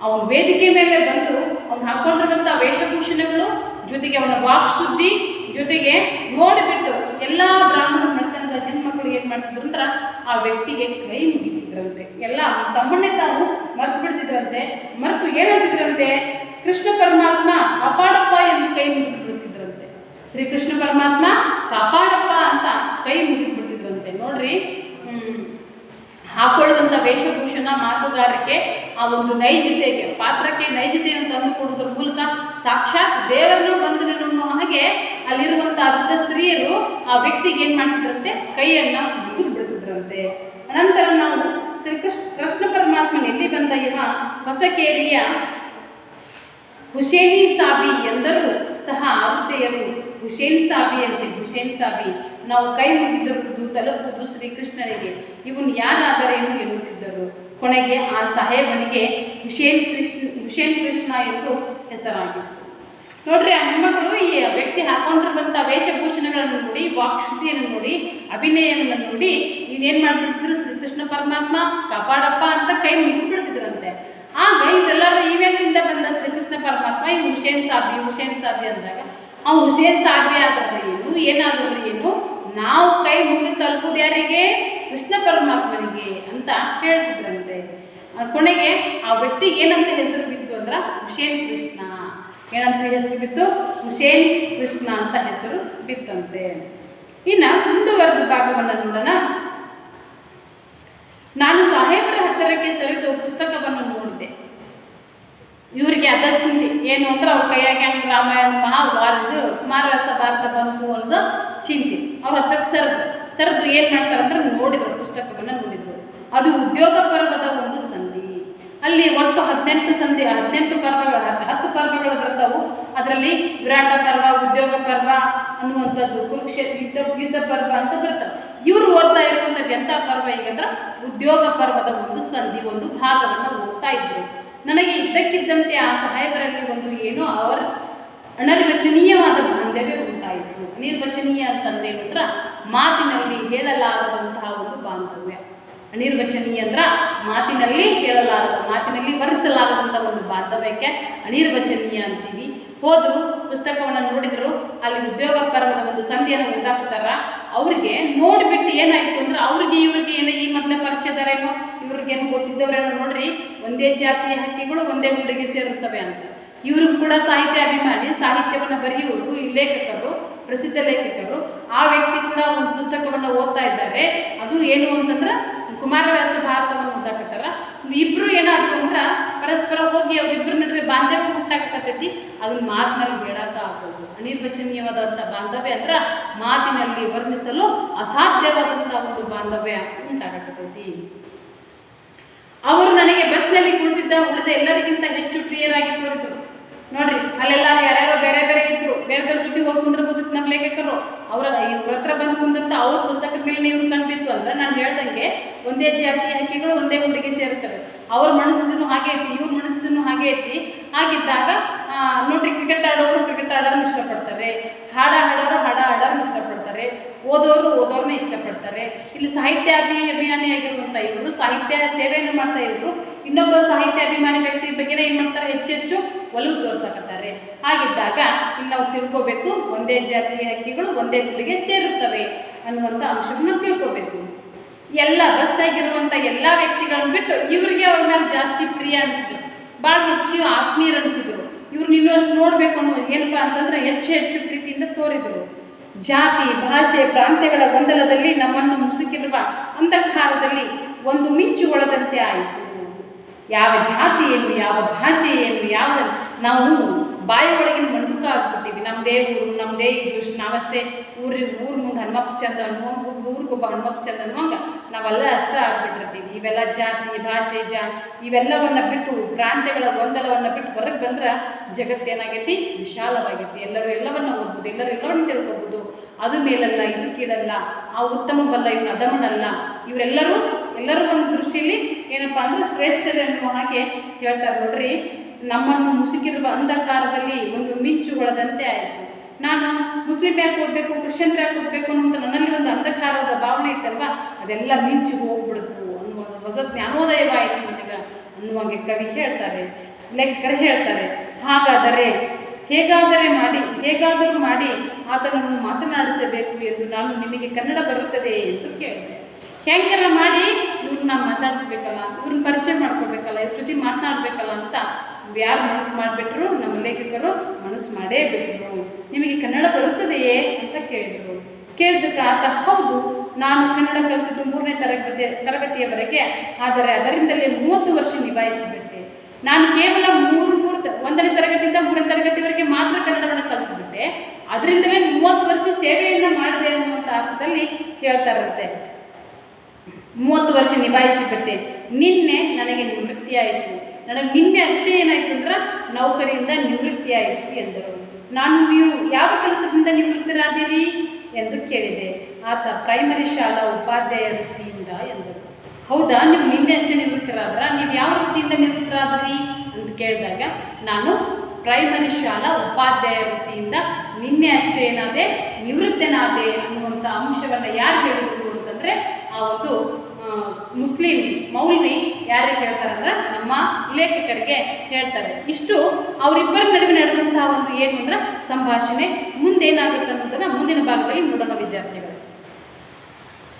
ಅವನ ವೇದಿಕೆ ಮೇಲೆ ಬಂದು ಅವನು ಹಾಕೊಂಡಿರುವಂಥ ವೇಷಭೂಷಣಗಳು ಜೊತೆಗೆ ಅವನ ವಾಕ್ಶುದ್ಧಿ ಜೊತೆಗೆ ನೋಡಿಬಿಟ್ಟು ಎಲ್ಲ ಬ್ರಾಹ್ಮಣ ಮನೆತನದ ಹೆಣ್ಮಕ್ಳು ಏನು ಮಾಡ್ತಿದ್ರು ಅಂದ್ರೆ ಆ ವ್ಯಕ್ತಿಗೆ ಕೈ ಮುಗಿತಿದ್ರಂತೆ. ಎಲ್ಲ ತಮ್ಮನ್ನೇ ತಾವು ಮರೆತು ಬಿಡ್ತಿದ್ರಂತೆ. ಮರೆತು ಏನಂತಿದ್ರಂತೆ, ಕೃಷ್ಣ ಪರಮಾತ್ಮ ಕಾಪಾಡಪ್ಪ ಎಂದು ಕೈ ಮುಗಿದು ಬಿಡ್ತಿದ್ರಂತೆ. ಶ್ರೀಕೃಷ್ಣ ಪರಮಾತ್ಮ ಕಾಪಾಡಪ್ಪ ಅಂತ ಕೈ ಮುಗಿದು ಬಿಡ್ತಿದ್ರಂತೆ. ನೋಡ್ರಿ, ಹಾಕೊಳ್ಳುವಂಥ ವೇಷಭೂಷಣ, ಮಾತುಗಾರಿಕೆ, ಆ ಒಂದು ನೈಜತೆಗೆ, ಪಾತ್ರಕ್ಕೆ ನೈಜತೆಯನ್ನು ತಂದು ಕೊಡುವುದರ ಮೂಲಕ ಸಾಕ್ಷಾತ್ ದೇವರನ್ನು ಬಂದು ನಿನ್ನನ್ನು ಹಾಗೆ ಅಲ್ಲಿರುವಂಥ ವೃದ್ಧ ಸ್ತ್ರೀಯರು ಆ ವ್ಯಕ್ತಿಗೆ ಏನು ಮಾಡ್ತಿದ್ರಂತೆ, ಕೈಯನ್ನು ಮುಗಿದು ಬಿಡ್ತಿದ್ರಂತೆ. ಅನಂತರ ನಾವು ಕೃಷ್ಣ ಪರಮಾತ್ಮನ ಎಲ್ಲಿ ಬಂದ ಇವ ಹೊಸಕೇರಿಯ ಹುಸೇನಿ ಸಾಬಿ ಎಂದರೂ ಸಹ ವೃದ್ಧೆಯರು ಹುಸೇನ್ ಸಾಬಿ ಅಂತೆ, ಹುಸೇನ್ ಸಾಬಿ ನಾವು ಕೈ ಮುಗಿದಿರುವುದು ತಲುಪುವುದು ಶ್ರೀಕೃಷ್ಣನಿಗೆ, ಇವನು ಯಾರಾದರೇನು ಎನ್ನುತ್ತಿದ್ದರು. ಕೊನೆಗೆ ಆ ಸಾಹೇಬನಿಗೆ ಹುಸೇನ್ ಕೃಷ್ಣ ಎಂದು ಹೆಸರಾಗಿತ್ತು. ನೋಡ್ರಿ, ಆ ಹೆಣ್ಮಕ್ಳು ಈ ವ್ಯಕ್ತಿ ಹಾಕೊಂಡಿರುವಂಥ ವೇಷಭೂಷಣಗಳನ್ನು ನೋಡಿ, ವಾಕ್ಶುದ್ಧಿಯನ್ನು ನೋಡಿ, ಅಭಿನಯವನ್ನು ನೋಡಿ ನೀನೇನು ಮಾಡಿಬಿಡ್ತಿದ್ರು, ಶ್ರೀಕೃಷ್ಣ ಪರಮಾತ್ಮ ಕಾಪಾಡಪ್ಪ ಅಂತ ಕೈ ಮುಗಿದು ಬಿಡ್ತಿದ್ರಂತೆ. ಆಗ ಇವರೆಲ್ಲರೂ ಇವೆಲ್ಲಿಂದ ಬಂದ ಶ್ರೀಕೃಷ್ಣ ಪರಮಾತ್ಮ ಇವು ಹುಸೇನ್ ಸಾಬಿ ಅಂದಾಗ ಆ ಹುಸೇನ್ ಸಾಬಿ ಆದ್ರೆ ಏನು, ಏನಾದರೂ ಏನು, ನಾವು ಕೈ ಮುಗಿದು ತಲುಪುವುದು ಯಾರಿಗೆ, ಕೃಷ್ಣ ಪರಮಾತ್ಮನಿಗೆ ಅಂತ ಹೇಳ್ತಿದ್ರಂತೆ. ಕೊನೆಗೆ ಆ ವ್ಯಕ್ತಿಗೆ ಏನಂತ ಹೆಸರು ಬಿತ್ತು ಅಂದ್ರೆ ಹುಸೇನ್ ಕೃಷ್ಣ. ಏನಂತ ಹೆಸರು ಬಿತ್ತು, ಹುಸೇನ್ ಕೃಷ್ಣ ಅಂತ ಹೆಸರು ಬಿತ್ತಂತೆ. ಇನ್ನು ಮುಂದುವರೆದ ಭಾಗವನ್ನು ನೋಡೋಣ. ನಾನು ಸಾಹೇಬರ ಹತ್ತಿರಕ್ಕೆ ಸರಿದು ಪುಸ್ತಕವನ್ನು ನೋಡಿದೆ. ಇವರಿಗೆ ಅದ ಚಿಂತೆ ಏನು ಅಂದ್ರೆ ಅವ್ರ ಕೈಯಾಗಿ ಹಂಗೆ ರಾಮಾಯಣ ಕುಮಾರವ್ಯಾಸ ಭಾರತ ಬಂತು ಅನ್ನೋದು ಚಿಂತೆ. ಅವ್ರ ಹತ್ರಕ್ಕೆ ಸರಿದು ಏನು ಮಾಡ್ತಾರೆ ಅಂದ್ರೆ ನೋಡಿದ್ರು, ಪುಸ್ತಕವನ್ನು ನೋಡಿದ್ರು. ಅದು ಉದ್ಯೋಗ ಪರ್ವದ ಒಂದು ಸಂಧಿ. ಅಲ್ಲಿ ಒಟ್ಟು 18 ಪರ್ವಗಳು, 10 ಪರ್ವಗಳು ಬರ್ತಾವು. ಅದರಲ್ಲಿ ವಿರಾಟ ಪರ್ವ, ಉದ್ಯೋಗ ಪರ್ವ ಅನ್ನುವಂಥದ್ದು, ಕುರುಕ್ಷೇತ್ರ ಯುದ್ಧ ಪರ್ವ ಅಂತ ಬರ್ತಾವೆ. ಇವರು ಓದ್ತಾ ಇರುವಂಥದ್ದು ಎಂಥ ಪರ್ವ ಈಗಂದ್ರೆ ಉದ್ಯೋಗ ಪರ್ವದ ಒಂದು ಸಂಧಿ, ಒಂದು ಭಾಗವನ್ನು ಓದ್ತಾ ಇದ್ರು. ನನಗೆ ಇದ್ದಕ್ಕಿದ್ದಂತೆ ಆ ಸಾಹೇಬರಲ್ಲಿ ಒಂದು ಏನೋ ಅವರ ಅನಿರ್ವಚನೀಯವಾದ ಬಾಂಧವ್ಯ ಉಂಟಾಯಿತು. ಅನಿರ್ವಚನೀಯ ಅಂತಂದ್ರೆ ಏನಂದ್ರೆ ಮಾತಿನಲ್ಲಿ ಹೇಳಲಾಗದಂತಹ ಒಂದು ಬಾಂಧವ್ಯ. ಅನಿರ್ವಚನೀಯ ಅಂದ್ರೆ ಮಾತಿನಲ್ಲಿ ಮಾತಿನಲ್ಲಿ ವರ್ಣಿಸಲಾಗದಂಥ ಒಂದು ಬಾಂಧವ್ಯಕ್ಕೆ ಅನಿರ್ವಚನೀಯ ಅಂತೀವಿ. ಹೋದ್ರು, ಪುಸ್ತಕವನ್ನು ನೋಡಿದ್ರು, ಅಲ್ಲಿ ಉದ್ಯೋಗ ಪರ್ವದ ಒಂದು ಸಂಧಿಯನ್ನು ಓದಾಕ್ತಾರ. ಅವ್ರಿಗೆ ನೋಡಿಬಿಟ್ಟು ಏನಾಯ್ತು ಅಂದ್ರೆ ಇವ್ರಿಗೆ ಏನೋ ಈ ಮೊದಲೇ ಪರಿಚಯದಾರೇನೋ, ಇವ್ರಿಗೇನು ಗೊತ್ತಿದ್ದವ್ರೇನೋ. ನೋಡ್ರಿ, ಒಂದೇ ಜಾತಿಯ ಹಕ್ಕಿಗಳು ಒಂದೇ ಗೂಡಿಗೆ ಸೇರುತ್ತವೆ ಅಂತ. ಇವರು ಕೂಡ ಸಾಹಿತ್ಯ ಅಭಿಮಾನಿ, ಸಾಹಿತ್ಯವನ್ನು ಬರೆಯುವರು, ಲೇಖಕರು, ಪ್ರಸಿದ್ಧ ಲೇಖಕರು. ಆ ವ್ಯಕ್ತಿ ಕೂಡ ಒಂದು ಪುಸ್ತಕವನ್ನು ಓದ್ತಾ ಇದ್ದಾರೆ. ಅದು ಏನು ಅಂತಂದ್ರೆ ಕುಮಾರವ್ಯಾಸ ಭಾರತವನ್ನು ಓದಾಕತ್ತಾರ. ಇಬ್ಬರು ಏನಾದ್ರು ಅಂದ್ರೆ ಪರಸ್ಪರ ಹೋಗಿ ಅವರಿಬ್ಬರ ನಡುವೆ ಬಾಂಧವ್ಯ ಉಂಟಾಗತೈತಿ. ಅದನ್ನ ಮಾತಿನಲ್ಲಿ ಹೇಳೋಕ್ಕಾಗೋದು. ಅನಿರ್ವಚನೀಯವಾದಂಥ ಬಾಂಧವ್ಯ ಅಂದ್ರೆ ಮಾತಿನಲ್ಲಿ ವರ್ಣಿಸಲು ಅಸಾಧ್ಯವಾದಂಥ ಒಂದು ಬಾಂಧವ್ಯ ಉಂಟಾಗತೈತಿ. ಅವರು ನನಗೆ ಬಸ್ನಲ್ಲಿ ಉಳಿದ ಎಲ್ಲರಿಗಿಂತ ಹೆಚ್ಚು ಪ್ರಿಯರಾಗಿ ತೋರಿದ್ರು. ನೋಡ್ರಿ, ಅಲ್ಲೆಲ್ಲ ಯಾರ್ಯಾರೋ ಬೇರೆ ಬೇರೆ ಇದ್ರು, ಬೇರೆದವ್ರ ಜೊತೆ ಹೋಗಿ ಕುಂದ್ರಬಹುದು ನಮ್ಮ ಲೇಖಕರು. ಇವ್ರ ಹತ್ರ ಬಂದು ಕುಂದಂತ ಅವ್ರ ಪುಸ್ತಕದ ಮೇಲೆ ನೀವು ಕಂಡ್ಬಿತ್ತು ಅಂದ್ರೆ ನಾನು ಹೇಳ್ದಂಗೆ ಒಂದೇ ಜಾತಿಯ ಹಕ್ಕಿಗಳು ಒಂದೇ ಗುಡಿಗೆ ಸೇರುತ್ತವೆ. ಅವ್ರ ಮನಸ್ಥಿತಿನೂ ಹಾಗೆ ಐತಿ, ಇವ್ರ ಮನಸ್ಥಿತಿನೂ ಹಾಗೆ ಐತಿ. ಹಾಗಿದ್ದಾಗ ನೋಡ್ರಿ, ಕ್ರಿಕೆಟ್ ಆಡೋರನ್ನ ಇಷ್ಟಪಡ್ತಾರೆ, ಹಾಡ ಹಾಡೋರನ್ನ ಇಷ್ಟಪಡ್ತಾರೆ, ಓದೋರನ್ನ ಇಷ್ಟಪಡ್ತಾರೆ. ಇಲ್ಲಿ ಸಾಹಿತ್ಯ ಅಭಿಮಾನಿಯಾಗಿರುವಂಥ ಇವರು ಸಾಹಿತ್ಯ ಸೇವೆಯನ್ನು ಮಾಡ್ತಾ ಇದ್ರು. ಇನ್ನೊಬ್ಬ ಸಾಹಿತ್ಯ ಅಭಿಮಾನಿ ವ್ಯಕ್ತಿ ಬಗ್ಗೆನೇ ಏನು ಮಾಡ್ತಾರೆ, ಹೆಚ್ಚು ಒಲವು ತೋರ್ಸಕತ್ತಾರೆ. ಹಾಗಿದ್ದಾಗ ಇಲ್ಲಿ ನಾವು ತಿಳ್ಕೋಬೇಕು, ಒಂದೇ ಜಾತಿಯ ಹಕ್ಕಿಗಳು ಒಂದೇ ಗುಡಿಗೆ ಸೇರುತ್ತವೆ ಅನ್ನುವಂಥ ಅಂಶವನ್ನು ತಿಳ್ಕೋಬೇಕು. ಎಲ್ಲ ಬಸ್ನಾಗಿರುವಂಥ ಎಲ್ಲ ವ್ಯಕ್ತಿಗಳನ್ನು ಬಿಟ್ಟು ಇವರಿಗೆ ಅವ್ರ ಮೇಲೆ ಜಾಸ್ತಿ ಪ್ರಿಯ ಅನಿಸಿದ್ರು, ಭಾಳ ಹೆಚ್ಚು ಆತ್ಮೀಯರು ಅನಿಸಿದ್ರು. ಇವ್ರು ಇನ್ನಷ್ಟು ನೋಡಬೇಕು ಅನ್ನೋ ಏನಪ್ಪ ಅಂತಂದ್ರೆ ಹೆಚ್ಚು ಪ್ರೀತಿಯಿಂದ ತೋರಿದ್ರು. ಜಾತಿ, ಭಾಷೆ, ಪ್ರಾಂತ್ಯಗಳ ಗೊಂದಲದಲ್ಲಿ ನಮ್ಮನ್ನು ಮುಸುಕಿರುವ ಅಂಧಕಾರದಲ್ಲಿ ಒಂದು ಮಿಂಚು ಒಳದಂತೆ ಆಯಿತು. ಯಾವ ಜಾತಿ ಏನು, ಯಾವ ಭಾಷೆ ಏನು, ಯಾವುದನ್ನು ನಾವು ಬಾಯಿ ಒಳಗಿನ ಮಣ್ಣು ಪ್ರಮುಖ ಆಗ್ಬಿಟ್ಟಿವಿ. ನಮ್ಮದೇ ಊರು, ನಮ್ಮದೇ ಇದು, ನಾವಷ್ಟೇ ಊರ ಮುಂದೆ ಹನುಮಪ್ಪ ಚಂದ ಅನ್ನುವಂಗೆ, ಊರಿಗೊಬ್ಬ ಹನುಮಪ್ಪ ಚಂದ ಅನ್ನುವಂಗೆ ನಾವೆಲ್ಲ ಅಷ್ಟೇ ಆಗ್ಬಿಟ್ಟಿರ್ತೀವಿ. ಇವೆಲ್ಲ ಜಾತಿ ಭಾಷೆ ಇವೆಲ್ಲವನ್ನು ಬಿಟ್ಟು, ಪ್ರಾಂತ್ಯಗಳ ಗೊಂದಲವನ್ನು ಬಿಟ್ಟು ಹೊರಗೆ ಬಂದ್ರೆ ಜಗತ್ತೇನಾಗೈತಿ, ವಿಶಾಲವಾಗೈತಿ. ಎಲ್ಲರೂ ಎಲ್ಲವನ್ನು ಓದ್ಬೋದು, ಎಲ್ಲರೂ ಎಲ್ಲವನ್ನು ತಿಳ್ಕೊಬೋದು. ಅದು ಮೇಲಲ್ಲ, ಇದು ಕೀಳಲ್ಲ, ಆ ಉತ್ತಮವಲ್ಲ, ಇವನು ಅಧಮನಲ್ಲ, ಎಲ್ಲರೂ ಒಂದು ದೃಷ್ಟಿಯಲ್ಲಿ ಏನಪ್ಪ ಅಂದ್ರೆ ಶ್ರೇಷ್ಠರೆನ್ನುವ ಹಾಗೆ ಹೇಳ್ತಾರೆ ನೋಡ್ರಿ. ನಮ್ಮನ್ನು ಮುಸುಕಿರುವ ಅಂಧಕಾರದಲ್ಲಿ ಒಂದು ಮಿಂಚು ಹೊಳೆದಂತೆ ಆಯಿತು. ನಾನು ಮುಸ್ಲಿಮ್ ಯಾಕೆ ಓದಬೇಕು, ಕ್ರಿಶ್ಚಿಯನ್ರು ಯಾಕೆ ಓದಬೇಕು ಅನ್ನುವಂಥ ನನ್ನಲ್ಲಿ ಒಂದು ಅಂಧಕಾರದ ಭಾವನೆ ಇತ್ತಲ್ವ, ಅದೆಲ್ಲ ಮಿಂಚು ಹೋಗ್ಬಿಡ್ತು ಅನ್ನುವ ಹೊಸ ಜ್ಞಾನೋದಯವಾಯಿತು ನನಗೆ ಅನ್ನುವಂಗೆ ಕವಿ ಹೇಳ್ತಾರೆ, ಲೇಖಕರು ಹೇಳ್ತಾರೆ. ಹೇಗಾದರೂ ಮಾಡಿ ಆತನನ್ನು ಮಾತನಾಡಿಸಬೇಕು ಎಂದು ನಾನು ನಿಮಗೆ ಕನ್ನಡ ಬರುತ್ತದೆ ಎಂದು ಕೇಳಿದೆ. ಹೆಂಗಾರ ಮಾಡಿ ಇವ್ರನ್ನ ಮಾತಾಡಿಸ್ಬೇಕಲ್ಲ, ಇವ್ರನ್ನ ಪರಿಚಯ ಮಾಡ್ಕೋಬೇಕಲ್ಲ, ಇವ್ರ ಜೊತೆ ಮಾತನಾಡಬೇಕಲ್ಲ ಅಂತ ಯಾರು ಮನಸ್ಸು ಮಾಡಿಬಿಟ್ರು, ನಮ್ಮ ಲೇಖಕರು ಮನಸ್ಸು ಮಾಡೇ ಬಿಟ್ಟರು. ನಿಮಗೆ ಕನ್ನಡ ಬರುತ್ತದೆಯೇ ಅಂತ ಕೇಳಿದರು. ಕೇಳಿದಕ್ಕೆ ಆತ, ಹೌದು, ನಾನು ಕನ್ನಡ ಕಲಿತಿದ್ದು 3ನೇ ತರಗತಿಯವರೆಗೆ, ಆದರೆ ಅದರಿಂದಲೇ 30 ವರ್ಷ ನಿಭಾಯಿಸಿಬಿಟ್ಟೆ. ನಾನು ಕೇವಲ 1ನೇ ತರಗತಿಯಿಂದ 3ನೇ ತರಗತಿವರೆಗೆ ಮಾತ್ರ ಕನ್ನಡವನ್ನು ಕಲಿತುಬಿಟ್ಟೆ, ಅದರಿಂದಲೇ 30 ವರ್ಷ ಸೇವೆಯನ್ನು ಮಾಡಿದೆ ಅನ್ನುವಂಥ ಅರ್ಥದಲ್ಲಿ ಹೇಳ್ತಾರಂತೆ. 30 ವರ್ಷ ನಿಭಾಯಿಸಿಬಿಟ್ಟೆ. ನಿನ್ನೆ ನನಗೆ ನಿವೃತ್ತಿ ಆಯಿತು. ನನಗೆ ನಿನ್ನೆ ಅಷ್ಟೇ ಏನಾಯಿತು ಅಂದ್ರೆ ನೌಕರಿಯಿಂದ ನಿವೃತ್ತಿ ಆಯಿತು ಎಂದರು. ನೀವು ಯಾವ ಕೆಲಸದಿಂದ ನಿವೃತ್ತರಾದಿರಿ ಎಂದು ಕೇಳಿದೆ. ಆತ ಪ್ರೈಮರಿ ಶಾಲಾ ಉಪಾಧ್ಯಾಯ ವೃತ್ತಿಯಿಂದ ಎಂದರು. ಹೌದಾ, ನೀವು ನಿನ್ನೆ ಅಷ್ಟೇ ನಿವೃತ್ತರಾದ್ರ, ನೀವು ಯಾವ ವೃತ್ತಿಯಿಂದ ನಿವೃತ್ತರಾದ್ರಿ ಅಂತ ಕೇಳಿದಾಗ, ನಾನು ಪ್ರೈಮರಿ ಶಾಲಾ ಉಪಾಧ್ಯಾಯ ವೃತ್ತಿಯಿಂದ ನಿನ್ನೆ ಅಷ್ಟೇ ಏನಾದೆ, ನಿವೃತ್ತನಾದೆ ಅನ್ನುವಂಥ ಅಂಶವನ್ನು ಯಾರು ಹೇಳಿದರು ಅಂತಂದರೆ, ಆ ಒಂದು ಮುಸ್ಲಿಂ ಮೌಲ್ವಿ ಯಾರಿಗೆ ಹೇಳ್ತಾರೆ ಅಂದ್ರೆ ನಮ್ಮ ಲೇಖಕರಿಗೆ ಹೇಳ್ತಾರೆ. ಇಷ್ಟು ಅವರಿಬ್ಬರ ನಡುವೆ ನಡೆದಂತಹ ಒಂದು ಏನು ಅಂದ್ರೆ ಸಂಭಾಷಣೆ. ಮುಂದೇನಾಗುತ್ತೆ ಅನ್ನೋದನ್ನು ಮುಂದಿನ ಭಾಗದಲ್ಲಿ ನೋಡೋಣ ವಿದ್ಯಾರ್ಥಿಗಳು.